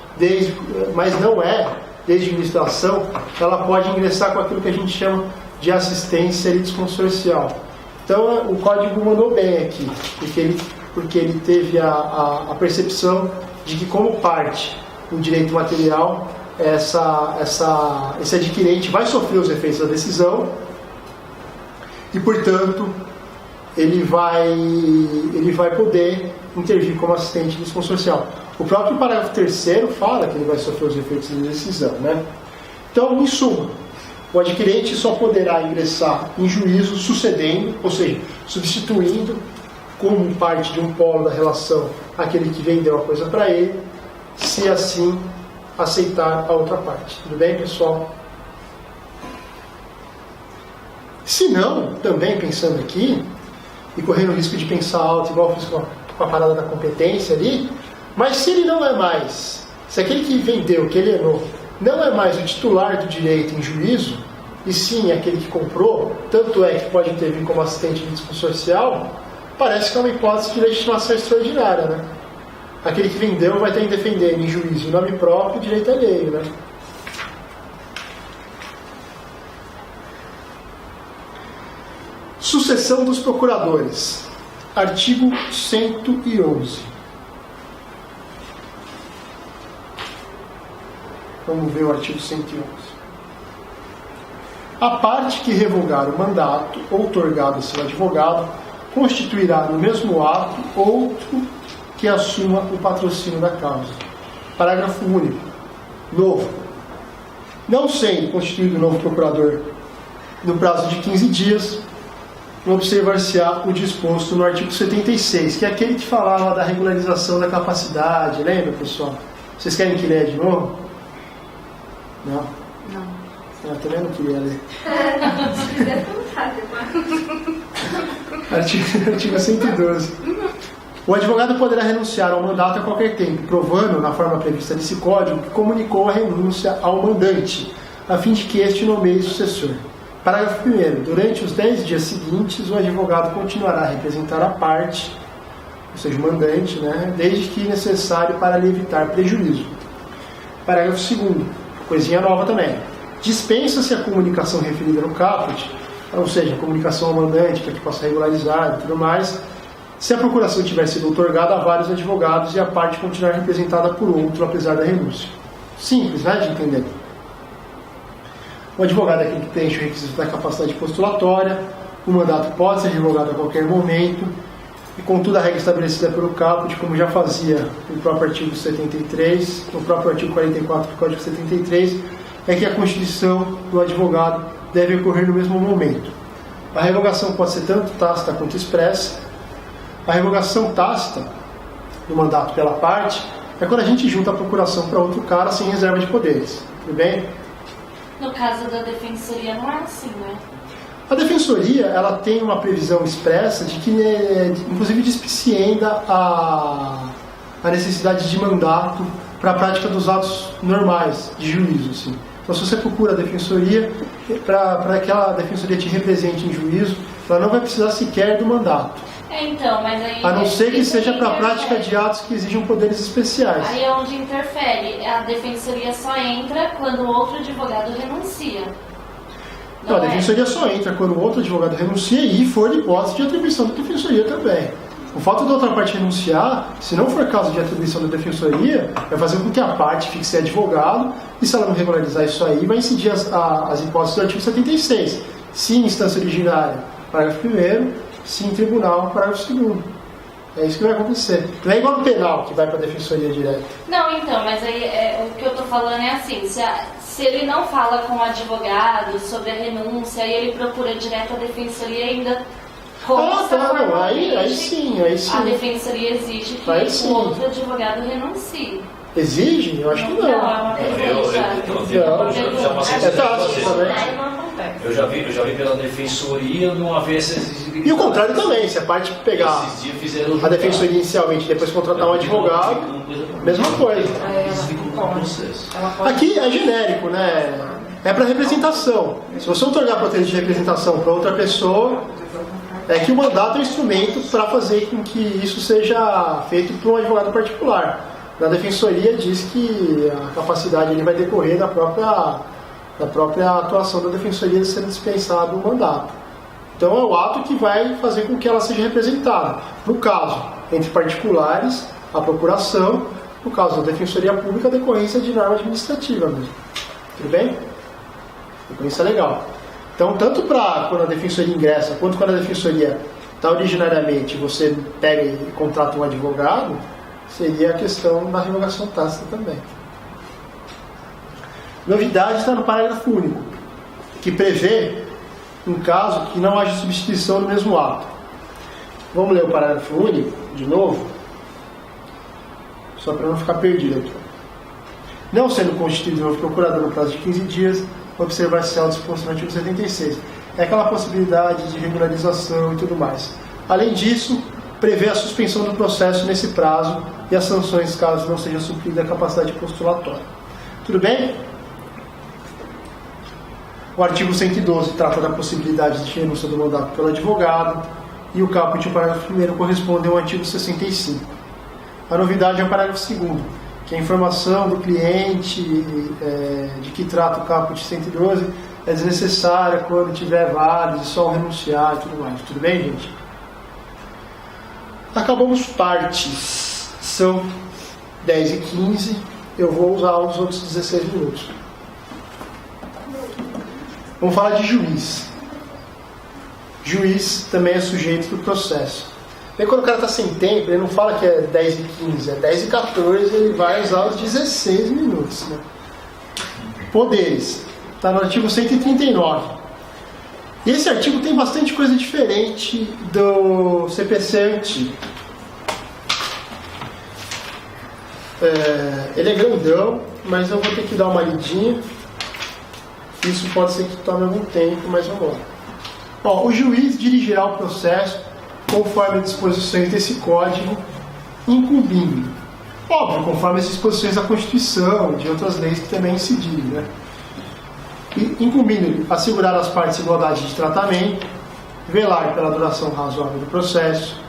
mas não é, desde o início da ação, ela pode ingressar com aquilo que a gente chama de assistência litisconsorcial. Então o código mandou bem aqui, porque ele teve a percepção de que, como parte do direito material, esse adquirente vai sofrer os efeitos da decisão e, portanto, ele vai poder intervir como assistente litisconsorcial. O próprio parágrafo 3º fala que ele vai sofrer os efeitos da decisão, né? Então, em suma, o adquirente só poderá ingressar em juízo sucedendo, ou seja, substituindo como parte de um polo da relação aquele que vendeu a coisa para ele, se assim aceitar a outra parte. Tudo bem, pessoal? Se não, também pensando aqui, e correndo o risco de pensar alto, igual eu fiz com a parada da competência ali, mas se ele não é mais, se aquele que vendeu, que alienou, não é mais o titular do direito em juízo, e sim aquele que comprou, tanto é que pode intervir como assistente litisconsorcial, parece que é uma hipótese de legitimação extraordinária, né? Aquele que vendeu vai ter em defender em juízo em nome próprio e direito alheio, né? Sucessão dos procuradores. Artigo 111. Vamos ver o artigo 111. A parte que revogar o mandato outorgado a seu advogado constituirá no mesmo ato outro que assuma o patrocínio da causa. Parágrafo único. Novo. Não sendo constituído novo procurador no prazo de 15 dias, observar-se-á o disposto no artigo 76, que é aquele que falava da regularização da capacidade. Lembra, pessoal? Vocês querem que leia de novo? Não? Eu também não queria ler. Se quiser contar, Artigo 112. O advogado poderá renunciar ao mandato a qualquer tempo, provando, na forma prevista nesse código, que comunicou a renúncia ao mandante, a fim de que este nomeie sucessor. Parágrafo 1º. Durante os 10 dias seguintes, o advogado continuará a representar a parte, ou seja, o mandante, né, desde que necessário para lhe evitar prejuízo. Parágrafo 2º. Coisinha nova também. Dispensa-se a comunicação referida no caput, ou seja, a comunicação ao mandante, para que possa regularizar e tudo mais, se a procuração tiver sido outorgada a vários advogados e a parte continuar representada por outro, apesar da renúncia. Simples, né, de entender. O advogado é aquele que preenche o requisito da capacidade postulatória, o mandato pode ser revogado a qualquer momento, e contudo a regra estabelecida pelo caput, como já fazia no próprio artigo 73, no próprio artigo 44 do Código 73, é que a constituição do advogado deve ocorrer no mesmo momento. A revogação pode ser tanto tácita quanto expressa. A revogação tácita do mandato pela parte é quando a gente junta a procuração para outro cara sem reserva de poderes. Tudo bem? No caso da defensoria não é assim, né? A defensoria, ela tem uma previsão expressa de que, inclusive, dispicienda a necessidade de mandato para a prática dos atos normais de juízo. Assim. Então, se você procura a defensoria, para que a defensoria te represente em juízo, ela não vai precisar sequer do mandato. Então, mas aí... A não ser que seja para a prática de atos que exijam poderes especiais. Aí é onde interfere. A defensoria só entra quando o outro advogado renuncia. Não, a defensoria só entra quando o outro advogado renuncia e for de hipótese de atribuição da defensoria também. O fato da outra parte renunciar, se não for caso de atribuição da defensoria, vai fazer com que a parte fique sem advogado, e se ela não regularizar isso aí, vai incidir as hipóteses do artigo 76. Se em instância originária, parágrafo 1º, se em tribunal, parágrafo 2º. É isso que vai acontecer. Não é igual no penal, que vai para a defensoria direto. Não, então, mas aí o que eu estou falando é assim, se ele não fala com o advogado sobre a renúncia, aí ele procura direto a defensoria ainda... Não, aí sim. A defensoria exige que o outro advogado renuncie. Exige? Eu acho que não. Não, é uma já passei Eu já vi pela defensoria não haver essa exigibilidade. E o contrário também, se a parte pegar a defensoria inicialmente e depois contratar um advogado, mesma coisa. Aqui é genérico, né? É para representação. Se você otorgar poder de representação para outra pessoa, é que o mandato é um instrumento para fazer com que isso seja feito por um advogado particular. Na defensoria diz que a capacidade ele vai decorrer da própria atuação da defensoria de ser dispensado o mandato. Então é o ato que vai fazer com que ela seja representada. No caso, entre particulares, a procuração, no caso da defensoria pública, a decorrência de norma administrativa mesmo. Tudo bem? Decorrência legal. Então, tanto para quando a defensoria ingressa, quanto quando a defensoria está originariamente, você pega e contrata um advogado, seria a questão da revogação tácita também. Novidade está no parágrafo único, que prevê um caso que não haja substituição no mesmo ato. Vamos ler o parágrafo único, de novo, só para não ficar perdido aqui. Não sendo constituído novo procurador no prazo de 15 dias, observar-se ao disposto no artigo 76. É aquela possibilidade de regularização e tudo mais. Além disso, prevê a suspensão do processo nesse prazo e as sanções caso não seja suprida a capacidade postulatória. Tudo bem? O artigo 112 trata da possibilidade de renúncia do mandato pelo advogado e o caput, o parágrafo 1º, corresponde ao artigo 65. A novidade é o parágrafo 2º, que a informação do cliente de que trata o caput 112 é desnecessária quando tiver válidos e só renunciar e tudo mais. Tudo bem, gente? Acabamos partes. São 10h15. Eu vou usar os outros 16 minutos. Vamos falar de juiz. Juiz também é sujeito do processo. Bem, quando o cara está sem tempo, ele não fala que é 10h15, é 10h14, ele vai usar os 16 minutos. Né? Poderes. Está no artigo 139. E esse artigo tem bastante coisa diferente do CPC antigo. Ele é grandão, mas eu vou ter que dar uma lidinha. Isso pode ser que tome algum tempo, mas vamos lá. Bom, o juiz dirigirá o processo conforme as disposições desse código, incumbindo, óbvio, conforme as disposições da Constituição e de outras leis que também incidirem, né? Incumbindo-lhe assegurar às partes igualdade de tratamento, velar pela duração razoável do processo,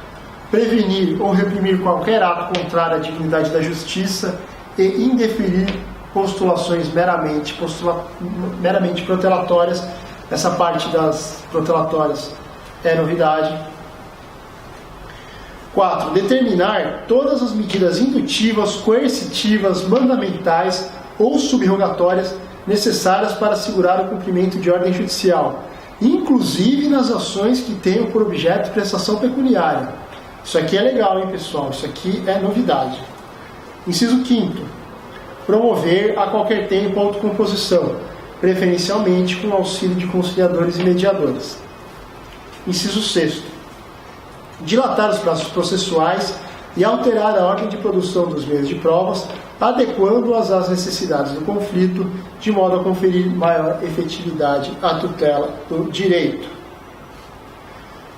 prevenir ou reprimir qualquer ato contrário à dignidade da justiça e indeferir postulações meramente protelatórias. Essa parte das protelatórias é novidade. 4. Determinar todas as medidas indutivas, coercitivas, mandamentais ou subrogatórias necessárias para assegurar o cumprimento de ordem judicial, inclusive nas ações que tenham por objeto prestação pecuniária. Isso aqui é legal, hein, pessoal? Isso aqui é novidade. Inciso 5º. Promover a qualquer tempo a autocomposição, preferencialmente com auxílio de conciliadores e mediadores. Inciso 6º. Dilatar os prazos processuais e alterar a ordem de produção dos meios de provas, adequando-as às necessidades do conflito, de modo a conferir maior efetividade à tutela do direito.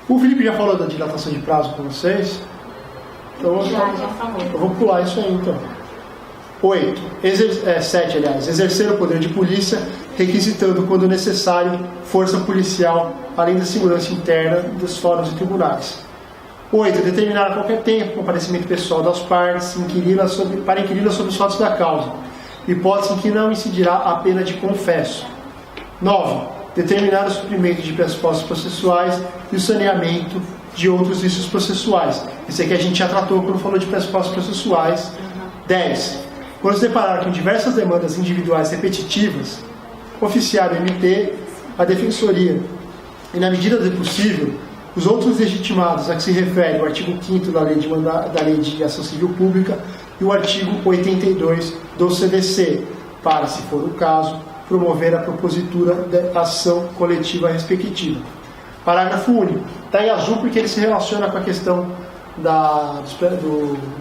O Felipe já falou da dilatação de prazo com vocês? Então, eu vou pular isso aí, então. 7, exercer o poder de polícia, requisitando, quando necessário, força policial, além da segurança interna dos fóruns e tribunais. 8. Determinar a qualquer tempo o comparecimento pessoal das partes para inquiri-las sobre os fatos da causa, hipótese em que não incidirá a pena de confesso. 9. Determinar o suprimento de pressupostos processuais e o saneamento de outros vícios processuais. Esse aqui a gente já tratou quando falou de pressupostos processuais. 10. Quando se deparar com diversas demandas individuais repetitivas, oficiar o MP, a Defensoria e, na medida do possível, os outros legitimados a que se refere o artigo 5º da Lei de Ação Civil Pública e o artigo 82 do CDC, para, se for o caso, promover a propositura da ação coletiva respectiva. Parágrafo único. Está em azul porque ele se relaciona com a questão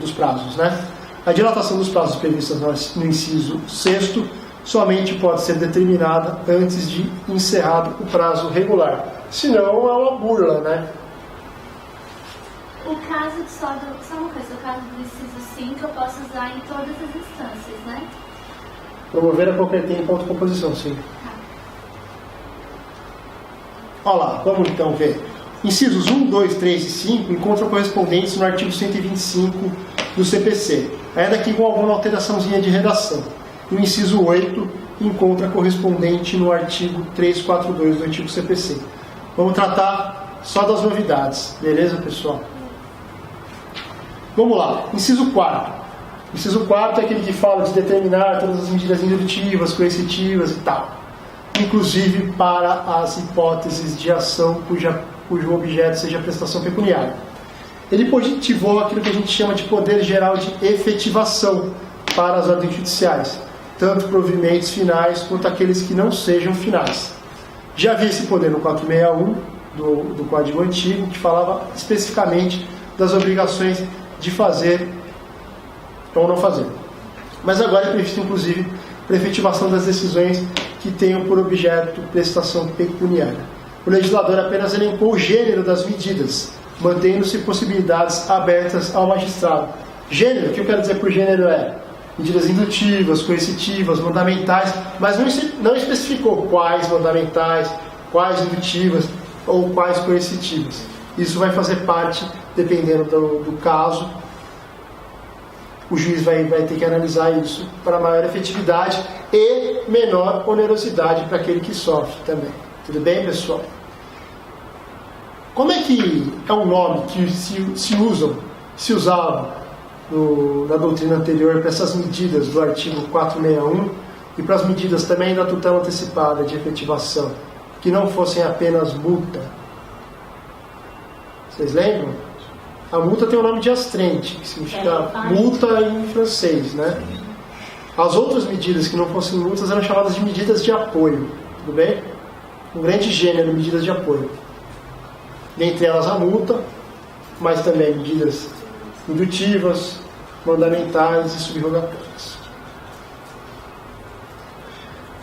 dos prazos, né? A dilatação dos prazos previstos no inciso 6º somente pode ser determinada antes de encerrado o prazo regular. Senão é uma burla, né? O caso só uma coisa, o caso do inciso 5 eu posso usar em todas as instâncias, né? Promover a qualquer tempo a autocomposição, sim. Olha lá, vamos então ver. Incisos 1, 2, 3 e 5 encontram correspondentes no artigo 125 do CPC, ainda que com alguma alteraçãozinha de redação. E o inciso 8 encontra correspondente no artigo 342 do antigo CPC. Vamos tratar só das novidades, beleza, pessoal? Vamos lá, inciso 4. Inciso 4 é aquele que fala de determinar todas as medidas indutivas, coercitivas e tal, inclusive para as hipóteses de ação cujo objeto seja a prestação pecuniária. Ele positivou aquilo que a gente chama de poder geral de efetivação para as ordens judiciais, tanto provimentos finais quanto aqueles que não sejam finais. Já havia esse poder no 461 do Código Antigo, que falava especificamente das obrigações de fazer ou não fazer. Mas agora é previsto, inclusive, para efetivação das decisões que tenham por objeto prestação pecuniária. O legislador apenas elencou o gênero das medidas, mantendo-se possibilidades abertas ao magistrado. Gênero, o que eu quero dizer por gênero é medidas indutivas, coercitivas, mandamentais, mas não especificou quais mandamentais, quais indutivas ou quais coercitivas. Isso vai fazer parte, dependendo do caso, o juiz vai ter que analisar isso para maior efetividade e menor onerosidade para aquele que sofre também. Tudo bem, pessoal? Como é que é um nome que se usava na doutrina anterior para essas medidas do artigo 461 e para as medidas também da tutela antecipada de efetivação, que não fossem apenas multa? Vocês lembram? A multa tem o nome de astrente, que significa multa em francês, né? As outras medidas que não fossem multas eram chamadas de medidas de apoio, tudo bem? Um grande gênero de medidas de apoio. Dentre elas a multa, mas também medidas indutivas, mandamentais e subrogatórias.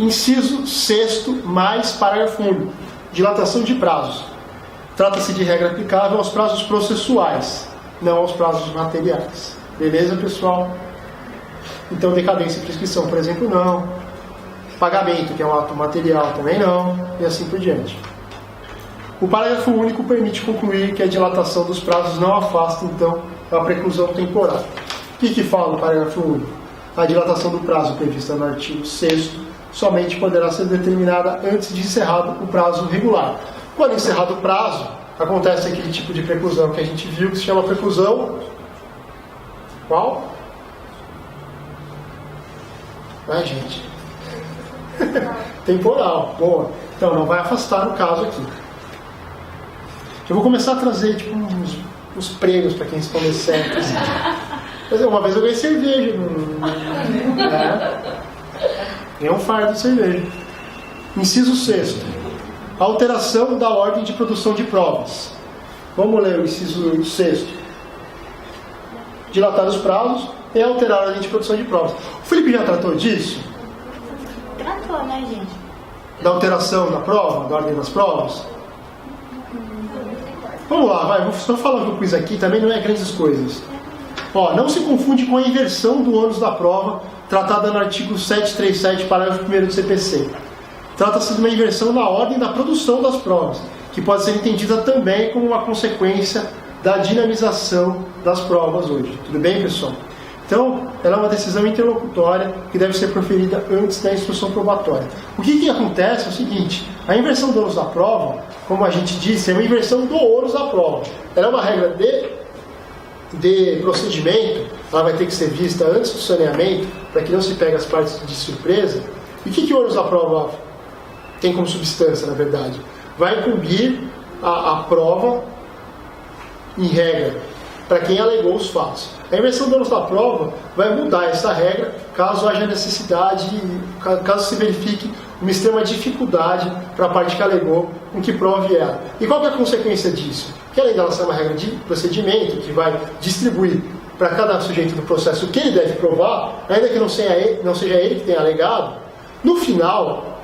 Inciso 6º, mais parágrafo único. Dilatação de prazos. Trata-se de regra aplicável aos prazos processuais, não aos prazos materiais. Beleza, pessoal? Então, decadência e prescrição, por exemplo, não. Pagamento, que é um ato material, também não. E assim por diante. O parágrafo único permite concluir que a dilatação dos prazos não afasta, então, a preclusão temporal. O que fala o parágrafo único? A dilatação do prazo prevista no artigo 6º somente poderá ser determinada antes de encerrado o prazo regular. Quando encerrado o prazo, acontece aquele tipo de preclusão que a gente viu, que se chama preclusão... Qual? Ai, gente. Temporal. Boa. Então, não vai afastar no caso aqui. Eu vou começar a trazer tipo, uns prêmios para quem responder certo. Assim. Uma vez eu ganhei cerveja. Ganhei um fardo de cerveja. Inciso 6º. Alteração da ordem de produção de provas. Vamos ler o inciso 6º. Dilatar os prazos e alterar a ordem de produção de provas. O Felipe já tratou disso? Tratou, né, gente? Da alteração da prova, da ordem das provas? Vamos lá, vai. Vou só falar que o quiz aqui também não é grandes coisas. Ó, não se confunde com a inversão do ônus da prova, tratada no artigo 737, parágrafo 1º do CPC. Trata-se de uma inversão na ordem da produção das provas, que pode ser entendida também como uma consequência da dinamização das provas hoje. Tudo bem, pessoal? Então, ela é uma decisão interlocutória que deve ser proferida antes da instrução probatória. O que acontece é o seguinte: a inversão do ônus da prova, como a gente disse, é uma inversão do ônus da prova. Ela é uma regra de procedimento, ela vai ter que ser vista antes do saneamento, para que não se pegue as partes de surpresa. E o que o ônus da prova tem como substância, na verdade? Vai incumbir a prova, em regra, para quem alegou os fatos. A inversão do ônus da prova vai mudar essa regra caso haja necessidade, caso se verifique uma extrema dificuldade para a parte que alegou com que prove ela. E qual que é a consequência disso? Que além dela ser uma regra de procedimento que vai distribuir para cada sujeito do processo o que ele deve provar, ainda que não seja ele que tenha alegado, no final,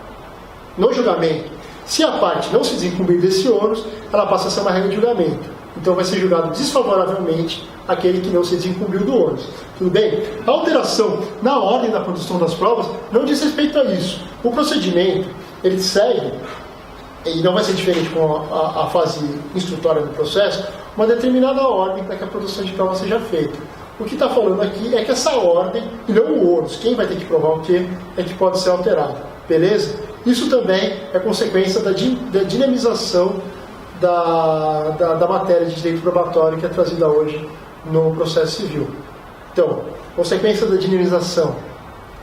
no julgamento, se a parte não se desincumbir desse ônus, ela passa a ser uma regra de julgamento. Então vai ser julgado desfavoravelmente aquele que não se desincumbiu do ônus. Tudo bem? A alteração na ordem da produção das provas não diz respeito a isso. O procedimento, ele segue, e não vai ser diferente com a fase instrutória do processo, uma determinada ordem para que a produção de prova seja feita. O que está falando aqui é que essa ordem, e não o ônus, quem vai ter que provar o quê, é que pode ser alterado. Beleza? Isso também é consequência da dinamização da matéria de direito probatório que é trazida hoje no processo civil. Então, consequência da dinamização,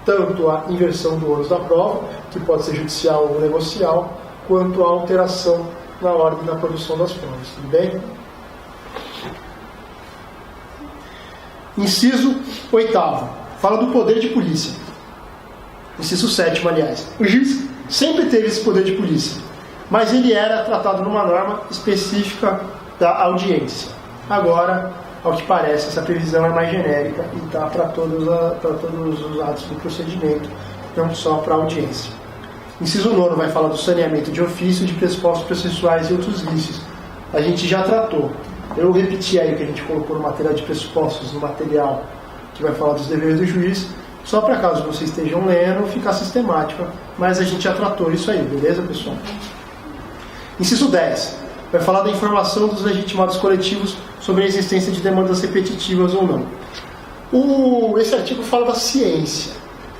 tanto a inversão do ônus da prova, que pode ser judicial ou negocial, quanto a alteração na ordem da produção das provas. Tudo bem? Inciso 8º. Fala do poder de polícia. Inciso 7º, aliás. O juiz sempre teve esse poder de polícia, mas ele era tratado numa norma específica da audiência. Agora, ao que parece, essa previsão é mais genérica e está para todos os atos do procedimento, não só para a audiência. Inciso 9 vai falar do saneamento de ofício, de pressupostos processuais e outros vícios. A gente já tratou. Eu repeti aí o que a gente colocou no material de pressupostos, no material que vai falar dos deveres do juiz, só para caso vocês estejam lendo, ficar sistemática, mas a gente já tratou isso aí, beleza, pessoal? Inciso 10 vai falar da informação dos legitimados coletivos sobre a existência de demandas repetitivas ou não. Esse artigo fala da ciência,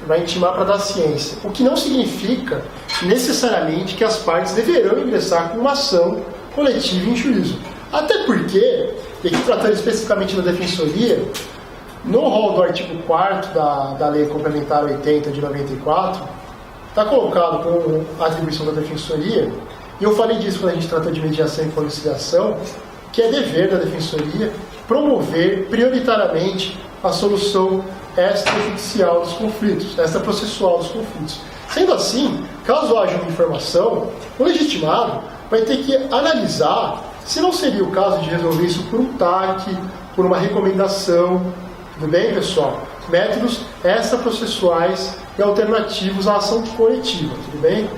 vai intimar para dar ciência, o que não significa necessariamente que as partes deverão ingressar com uma ação coletiva em juízo. Até porque, e aqui tratando especificamente da defensoria, no rol do artigo 4º da Lei Complementar 80 de 94, está colocado como atribuição da defensoria, e eu falei disso quando a gente tratou de mediação e conciliação, que é dever da defensoria promover prioritariamente a solução extrajudicial dos conflitos, extraprocessual dos conflitos. Sendo assim, caso haja uma informação, o legitimado vai ter que analisar se não seria o caso de resolver isso por um TAC, por uma recomendação. Tudo bem, pessoal? métodos extraprocessuais e alternativos à ação coletiva, tudo bem?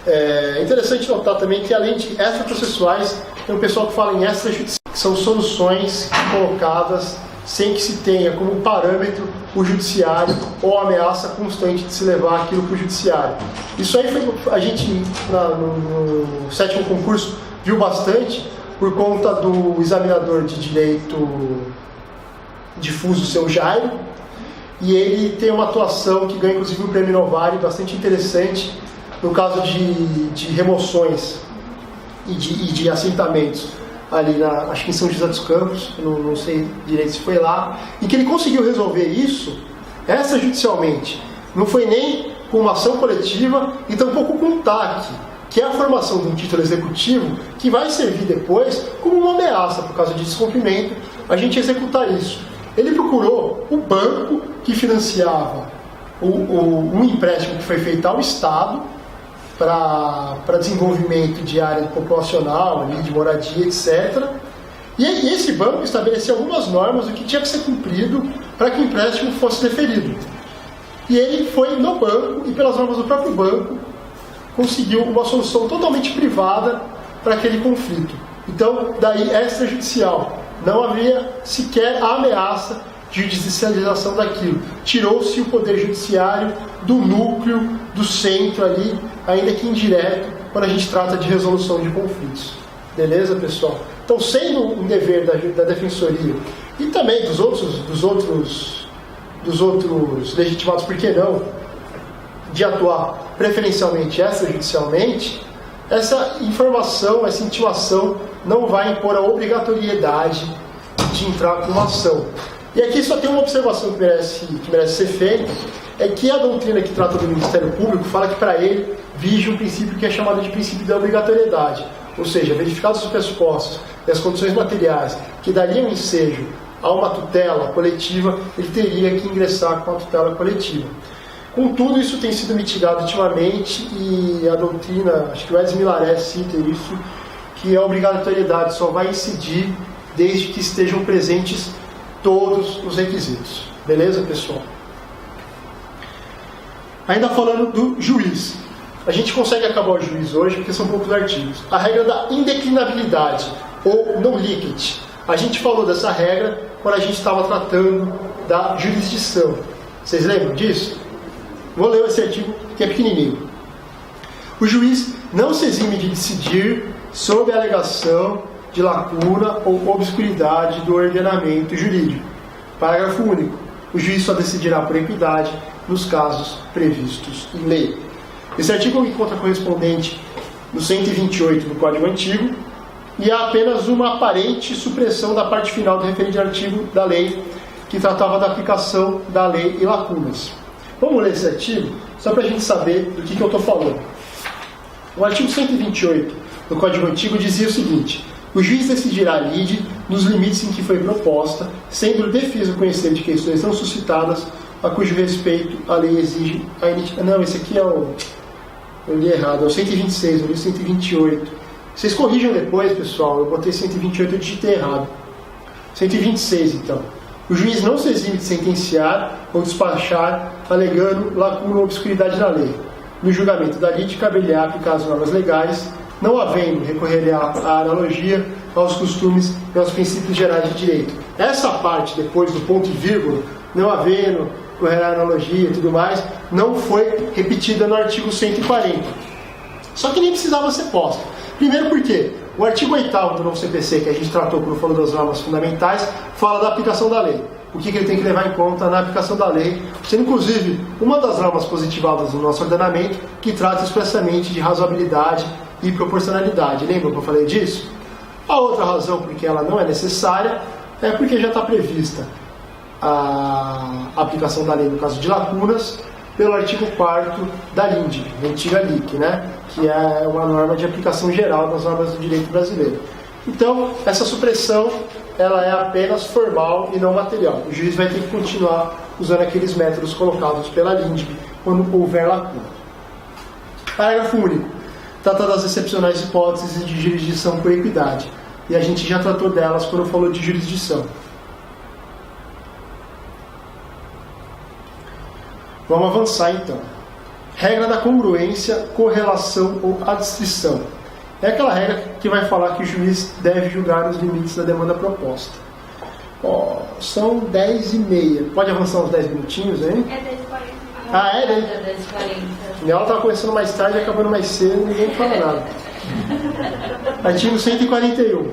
É interessante notar também que, além de extraprocessuais, tem um pessoal que fala em extrajudiciais, que são soluções colocadas sem que se tenha como parâmetro o judiciário ou a ameaça constante de se levar aquilo para o judiciário. Isso aí a gente, no 7º concurso, viu bastante por conta do examinador de direito difuso, seu Jairo, e ele tem uma atuação que ganha inclusive um prêmio Novare bastante interessante no caso de remoções e de assentamentos ali acho que em São José dos Campos, não sei direito se foi lá, e que ele conseguiu resolver isso extrajudicialmente. Não foi nem com uma ação coletiva e tampouco com um TAC, que é a formação de um título executivo que vai servir depois como uma ameaça por causa de descumprimento a gente executar isso. Ele procurou o banco que financiava um empréstimo que foi feito ao Estado para desenvolvimento de área populacional, de moradia, etc. E esse banco estabeleceu algumas normas do que tinha que ser cumprido para que o empréstimo fosse deferido. E ele foi no banco e, pelas normas do próprio banco, conseguiu uma solução totalmente privada para aquele conflito. Então, daí extrajudicial. Não havia sequer a ameaça de judicialização daquilo. Tirou-se o poder judiciário do núcleo, do centro ali, ainda que indireto, quando a gente trata de resolução de conflitos. Beleza, pessoal? Então, sendo um dever da Defensoria e também dos outros legitimados, por que não, de atuar preferencialmente extrajudicialmente, essa informação, essa intimação não vai impor a obrigatoriedade de entrar com uma ação. E aqui só tem uma observação que merece ser feita, é que a doutrina que trata do Ministério Público fala que para ele vige um princípio que é chamado de princípio da obrigatoriedade, ou seja, verificados os pressupostos e as condições materiais que dariam ensejo a uma tutela coletiva, ele teria que ingressar com a tutela coletiva. Contudo, isso tem sido mitigado ultimamente e a doutrina, acho que o Edson Milaré cita isso, que a obrigatoriedade só vai incidir desde que estejam presentes todos os requisitos. Beleza, pessoal? Ainda falando do juiz. A gente consegue acabar o juiz hoje porque são poucos artigos. A regra da indeclinabilidade, ou no licet. A gente falou dessa regra quando a gente estava tratando da jurisdição. Vocês lembram disso? Vou ler esse artigo que é pequenininho. O juiz não se exime de decidir sob a alegação de lacuna ou obscuridade do ordenamento jurídico. Parágrafo único. O juiz só decidirá por equidade nos casos previstos em lei. Esse artigo encontra correspondente no 128 do Código Antigo e há apenas uma aparente supressão da parte final do referido artigo da lei que tratava da aplicação da lei e lacunas. Vamos ler esse artigo só para a gente saber do que eu estou falando. O artigo 128 do Código Antigo dizia o seguinte: o juiz decidirá a lide nos limites em que foi proposta, sendo defesa conhecer de questões não suscitadas a cujo respeito a lei exige a iniciativa. Não, esse aqui é o... Eu li errado, é o 126, eu li 128. Vocês corrijam depois, pessoal, eu botei 128 e digitei errado. 126, então. O juiz não se exime de sentenciar ou despachar alegando lacuna ou obscuridade na lei. No julgamento da lide, cabe-lhe aplicar as normas legais, não havendo recorrer à analogia, aos costumes e aos princípios gerais de direito. Essa parte, depois do ponto e vírgula, não havendo recorrer à analogia e tudo mais, não foi repetida no artigo 140. Só que nem precisava ser posta. Primeiro porque o artigo 8º do novo CPC, que a gente tratou quando falou das normas fundamentais, fala da aplicação da lei. O que ele tem que levar em conta na aplicação da lei, sendo inclusive uma das normas positivadas do nosso ordenamento, que trata expressamente de razoabilidade e proporcionalidade. Lembra que eu falei disso? A outra razão por que ela não é necessária é porque já está prevista a aplicação da lei no caso de lacunas pelo artigo 4º da LINDB, antiga LIC, né? Que é uma norma de aplicação geral das normas do direito brasileiro. Então, essa supressão ela é apenas formal e não material. O juiz vai ter que continuar usando aqueles métodos colocados pela LINDB quando houver lacuna. Parágrafo único. Trata das excepcionais hipóteses de jurisdição por equidade. E a gente já tratou delas quando falou de jurisdição. Vamos avançar então. Regra da congruência, correlação ou adstrição. É aquela regra que vai falar que o juiz deve julgar os limites da demanda proposta. São 10h30. Pode avançar uns 10 minutinhos aí? É 10h40. Ah, é, né? É 10h40. Ela estava começando mais tarde e acabando mais cedo, ninguém fala nada. Artigo 141.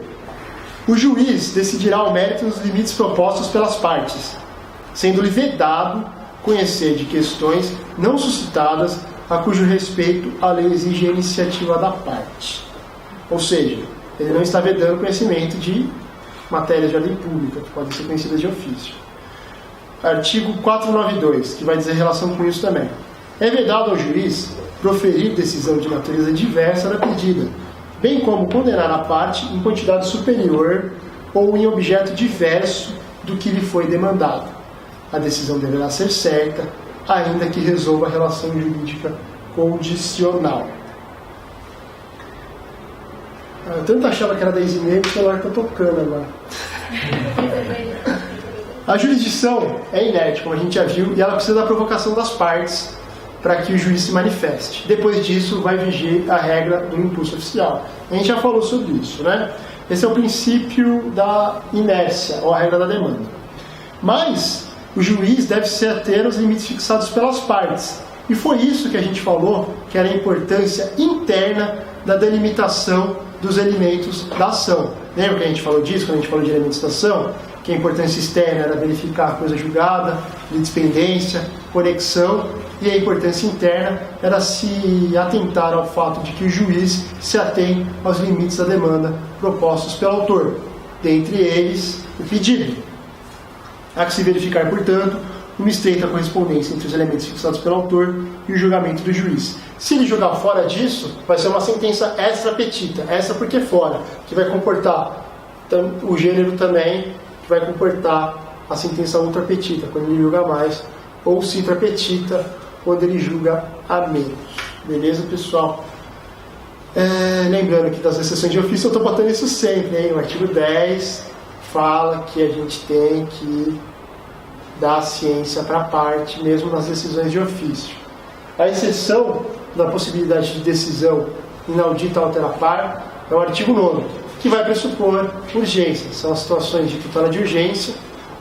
O juiz decidirá o mérito dos limites propostos pelas partes, sendo-lhe vedado conhecer de questões não suscitadas a cujo respeito a lei exige a iniciativa da parte. Ou seja, ele não está vedando conhecimento de matérias de ordem pública, que podem ser conhecidas de ofício. Artigo 492, que vai dizer relação com isso também. É vedado ao juiz proferir decisão de natureza diversa da pedida, bem como condenar a parte em quantidade superior ou em objeto diverso do que lhe foi demandado. A decisão deverá ser certa, ainda que resolva a relação jurídica condicional. Eu tanto achava que era 10h30 que o celular está tocando agora. A jurisdição é inerte, como a gente já viu, e ela precisa da provocação das partes para que o juiz se manifeste. Depois disso, vai vigir a regra do impulso oficial. A gente já falou sobre isso, né? Esse é o princípio da inércia, ou a regra da demanda. Mas o juiz deve se ater aos limites fixados pelas partes. E foi isso que a gente falou, que era a importância interna da delimitação dos elementos da ação. Lembra que a gente falou disso, quando a gente falou de elementos da ação? Que a importância externa era verificar a coisa julgada, litispendência, conexão, e a importância interna era se atentar ao fato de que o juiz se atém aos limites da demanda propostos pelo autor, dentre eles o pedido. Há que se verificar, portanto, uma estreita correspondência entre os elementos fixados pelo autor e o julgamento do juiz. Se ele julgar fora disso, vai ser uma sentença extra petita, extra porque fora, que vai comportar o gênero também, que vai comportar a sentença ultra petita, quando ele julga mais, ou citra petita, quando ele julga a menos. Beleza, pessoal? Lembrando que das exceções de ofício, eu estou botando isso sempre, hein? O artigo 10 fala que a gente tem que dar ciência para a parte, mesmo nas decisões de ofício. A exceção da possibilidade de decisão inaudita alterar par é o artigo 9, que vai pressupor urgência. São as situações de tutela de urgência,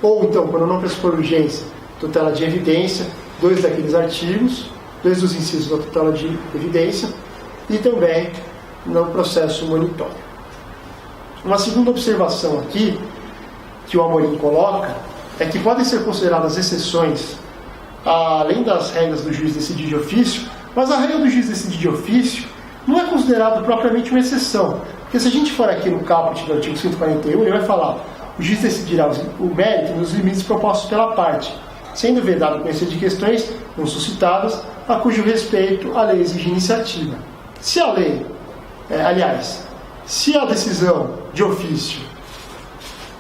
ou então, quando não pressupor urgência, tutela de evidência, dois daqueles artigos, dois dos incisos da tutela de evidência, e também no processo monitório. Uma segunda observação aqui, que o Amorim coloca, é que podem ser consideradas exceções, além das regras do juiz decidir de ofício, mas a regra do juiz decidir de ofício não é considerado propriamente uma exceção. Porque se a gente for aqui no caput do artigo 141, ele vai falar: o juiz decidirá o mérito nos limites propostos pela parte, sendo vedado conhecer de questões não suscitadas, a cujo respeito a lei exige iniciativa. Se a lei, se a decisão de ofício,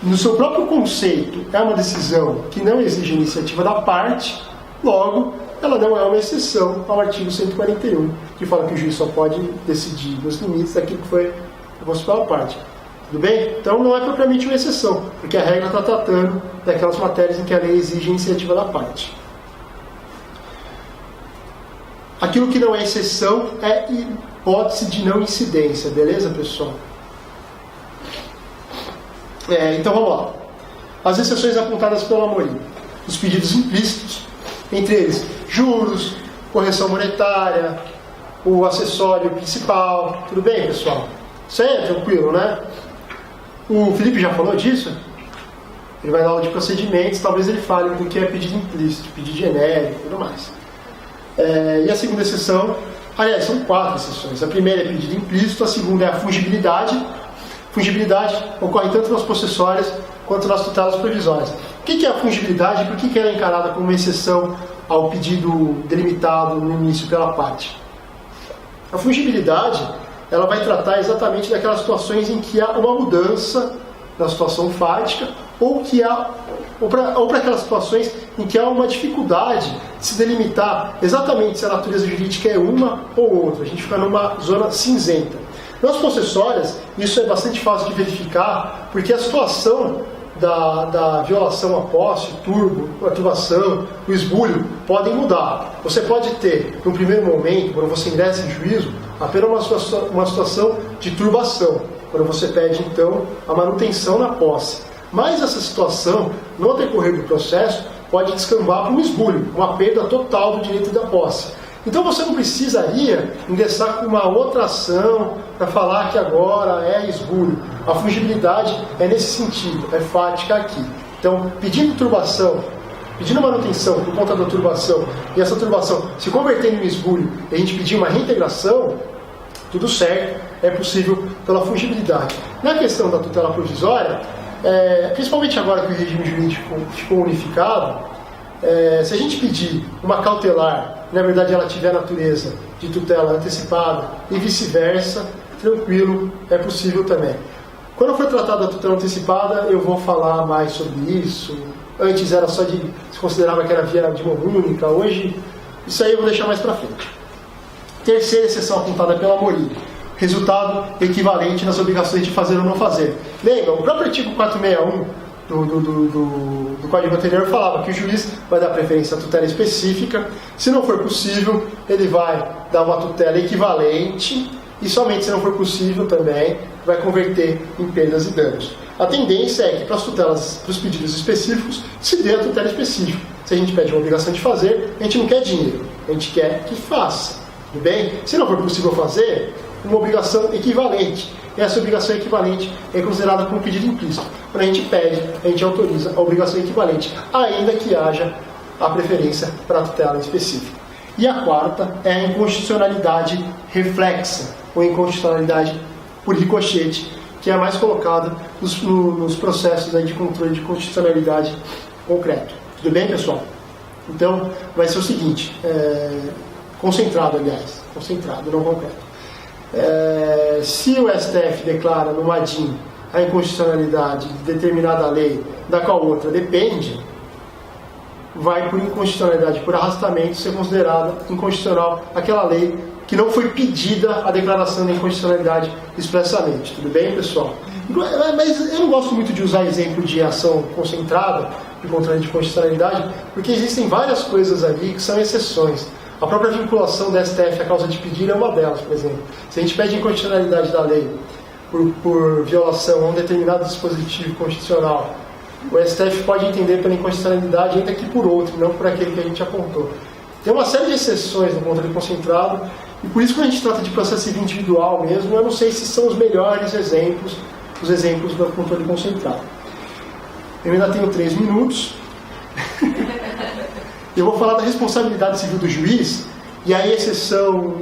no seu próprio conceito, é uma decisão que não exige iniciativa da parte, logo, ela não é uma exceção ao artigo 141, que fala que o juiz só pode decidir nos limites daquilo que foi proposto pela parte. Tudo bem? Então não é propriamente uma exceção, porque a regra está tratando daquelas matérias em que a lei exige a iniciativa da parte. Aquilo que não é exceção é hipótese de não incidência, beleza, pessoal? Então vamos lá. As exceções apontadas pelo Amorim. Os pedidos implícitos, entre eles juros, correção monetária, o acessório principal. Tudo bem, pessoal? Isso aí é tranquilo, né? O Felipe já falou disso? Ele vai dar aula de procedimentos, talvez ele fale do que é pedido implícito, pedido genérico e tudo mais. E a segunda exceção, aliás, são 4 exceções. A primeira é pedido implícito, a segunda é a fungibilidade. Fungibilidade ocorre tanto nas possessórias quanto nas tutelas provisórias. O que é a fungibilidade e por que ela é encarada como uma exceção ao pedido delimitado no início pela parte? A fungibilidade, ela vai tratar exatamente daquelas situações em que há uma mudança na situação fática ou para aquelas situações em que há uma dificuldade de se delimitar exatamente se a natureza jurídica é uma ou outra. A gente fica numa zona cinzenta. Nas possessórias, isso é bastante fácil de verificar, porque a situação da violação à posse, turbo, a turbação, o esbulho, podem mudar. Você pode ter, no primeiro momento, quando você ingressa em juízo, apenas uma situação de turbação, quando você pede, então, a manutenção na posse. Mas essa situação, no decorrer do processo, pode descambar para um esbulho, uma perda total do direito da posse. Então você não precisaria ingressar com uma outra ação para falar que agora é esbulho. A fungibilidade é nesse sentido, é fática aqui. Então, pedindo turbação, pedindo manutenção por conta da turbação, e essa turbação se convertendo em esbulho, e a gente pedir uma reintegração, tudo certo, é possível pela fungibilidade. Na questão da tutela provisória, principalmente agora que o regime jurídico ficou unificado, se a gente pedir uma cautelar, na verdade ela tiver natureza de tutela antecipada e vice-versa, tranquilo, é possível também. Quando for tratada a tutela antecipada, eu vou falar mais sobre isso. Antes era só se considerava que era via de mão única, hoje isso aí eu vou deixar mais para frente. Terceira exceção apontada pela Amorim, resultado equivalente nas obrigações de fazer ou não fazer. Lembra, o próprio artigo 461 do Código Anterior falava que o juiz vai dar preferência à tutela específica, se não for possível, ele vai dar uma tutela equivalente e somente se não for possível também vai converter em perdas e danos. A tendência é que para as tutelas, para os pedidos específicos, se dê a tutela específica. Se a gente pede uma obrigação de fazer, a gente não quer dinheiro, a gente quer que faça. Tudo bem? Se não for possível fazer, uma obrigação equivalente. E essa obrigação equivalente é considerada como pedido implícito. Quando a gente pede, a gente autoriza a obrigação equivalente, ainda que haja a preferência para a tutela específica. E a quarta é a inconstitucionalidade reflexa, ou inconstitucionalidade por ricochete, que é a mais colocada nos processos aí de controle de constitucionalidade concreto. Tudo bem, pessoal? Então, vai ser o seguinte, concentrado, aliás, concentrado, não concreto. Se o STF declara no MADIM a inconstitucionalidade de determinada lei, da qual outra depende, vai por inconstitucionalidade, por arrastamento, ser considerada inconstitucional aquela lei que não foi pedida a declaração de inconstitucionalidade expressamente. Tudo bem, pessoal? Mas eu não gosto muito de usar exemplo de ação concentrada de controle de constitucionalidade, porque existem várias coisas ali que são exceções. A própria vinculação da STF à causa de pedir é uma delas, por exemplo. Se a gente pede inconstitucionalidade da lei por violação a um determinado dispositivo constitucional, o STF pode entender pela inconstitucionalidade ainda que por outro, não por aquele que a gente apontou. Tem uma série de exceções no controle concentrado, e por isso que a gente trata de processo civil individual mesmo, eu não sei se são os melhores exemplos, os exemplos do controle concentrado. Eu ainda tenho 3 minutos. Eu vou falar da responsabilidade civil do juiz, e a exceção,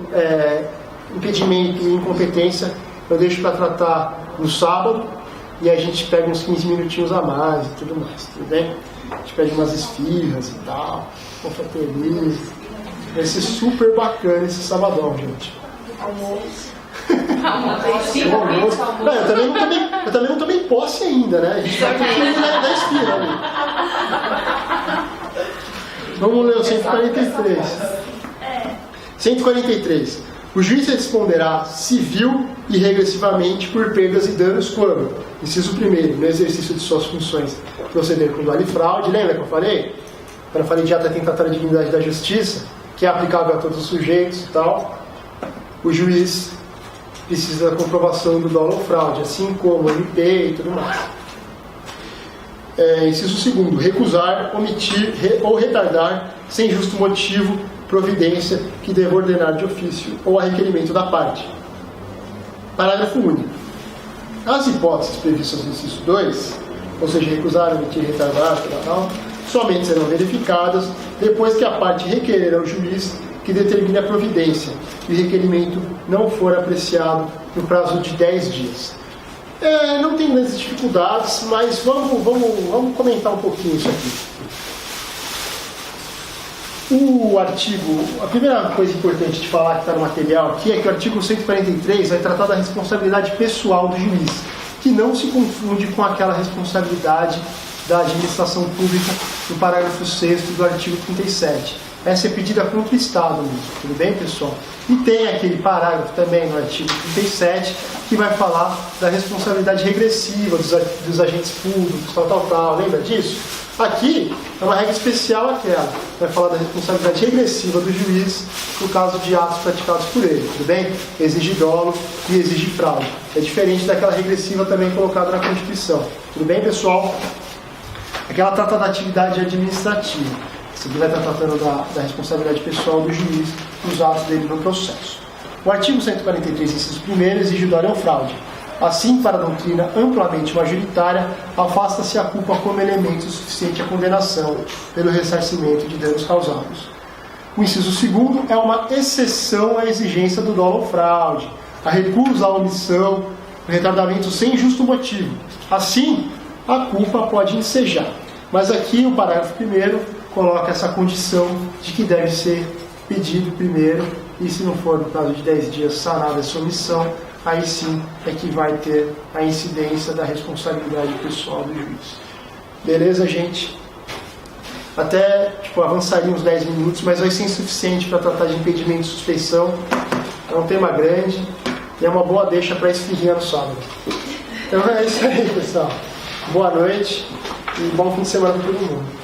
impedimento e incompetência, eu deixo para tratar no sábado, e a gente pega uns 15 minutinhos a mais e tudo mais, tudo bem? A gente pede umas esfirras e tal, confraterniza. Vai ser super bacana esse sabadão, gente. Almoço. Não, eu também não tomei posse ainda, né? A gente vai ter da esfirra ali. Vamos ler o 143. 143. O juiz responderá civil e regressivamente por perdas e danos quando, inciso 1º, no exercício de suas funções, proceder com dolo e fraude. Lembra que eu falei? Quando eu falei de ato atentatório à dignidade da justiça, que é aplicável a todos os sujeitos e tal, o juiz precisa da comprovação do dolo ou fraude, assim como MP e tudo mais. Inciso 2º, recusar, omitir ou retardar, sem justo motivo, providência que deva ordenar de ofício ou a requerimento da parte. Parágrafo único. As hipóteses previstas no inciso 2, ou seja, recusar, omitir, retardar, tal, somente serão verificadas depois que a parte requerer ao juiz que determine a providência e o requerimento não for apreciado no prazo de 10 dias. Não tem grandes dificuldades, mas vamos comentar um pouquinho isso aqui. O artigo, a primeira coisa importante de falar que está no material aqui é que o artigo 143 vai tratar da responsabilidade pessoal do juiz, que não se confunde com aquela responsabilidade da administração pública no parágrafo 6º do artigo 37. Essa é pedida contra o Estado mesmo, tudo bem, pessoal? E tem aquele parágrafo também no artigo 37 que vai falar da responsabilidade regressiva dos agentes públicos, tal, lembra disso? Aqui é uma regra especial aquela, vai falar da responsabilidade regressiva do juiz no caso de atos praticados por ele, tudo bem? Exige dolo e exige fraude. É diferente daquela regressiva também colocada na Constituição. Tudo bem, pessoal? Aquela trata da atividade administrativa. Isso aqui vai estar tratando da responsabilidade pessoal do juiz nos atos dele no processo. O artigo 143, inciso 1º, exige dolo ou fraude. Assim, para a doutrina amplamente majoritária, afasta-se a culpa como elemento suficiente à condenação pelo ressarcimento de danos causados. O inciso 2º é uma exceção à exigência do dolo ou fraude, a recusa, a omissão, o retardamento sem justo motivo. Assim, a culpa pode ensejar. Mas aqui o parágrafo 1º coloca essa condição de que deve ser pedido primeiro, e se não for no prazo de 10 dias sanada essa omissão, aí sim é que vai ter a incidência da responsabilidade pessoal do juiz. Beleza, gente? Até avançaria uns 10 minutos, mas vai ser insuficiente para tratar de impedimento de suspeição. É um tema grande e é uma boa deixa para esfirrinha no sábado. Então é isso aí, pessoal. Boa noite e bom fim de semana para todo mundo.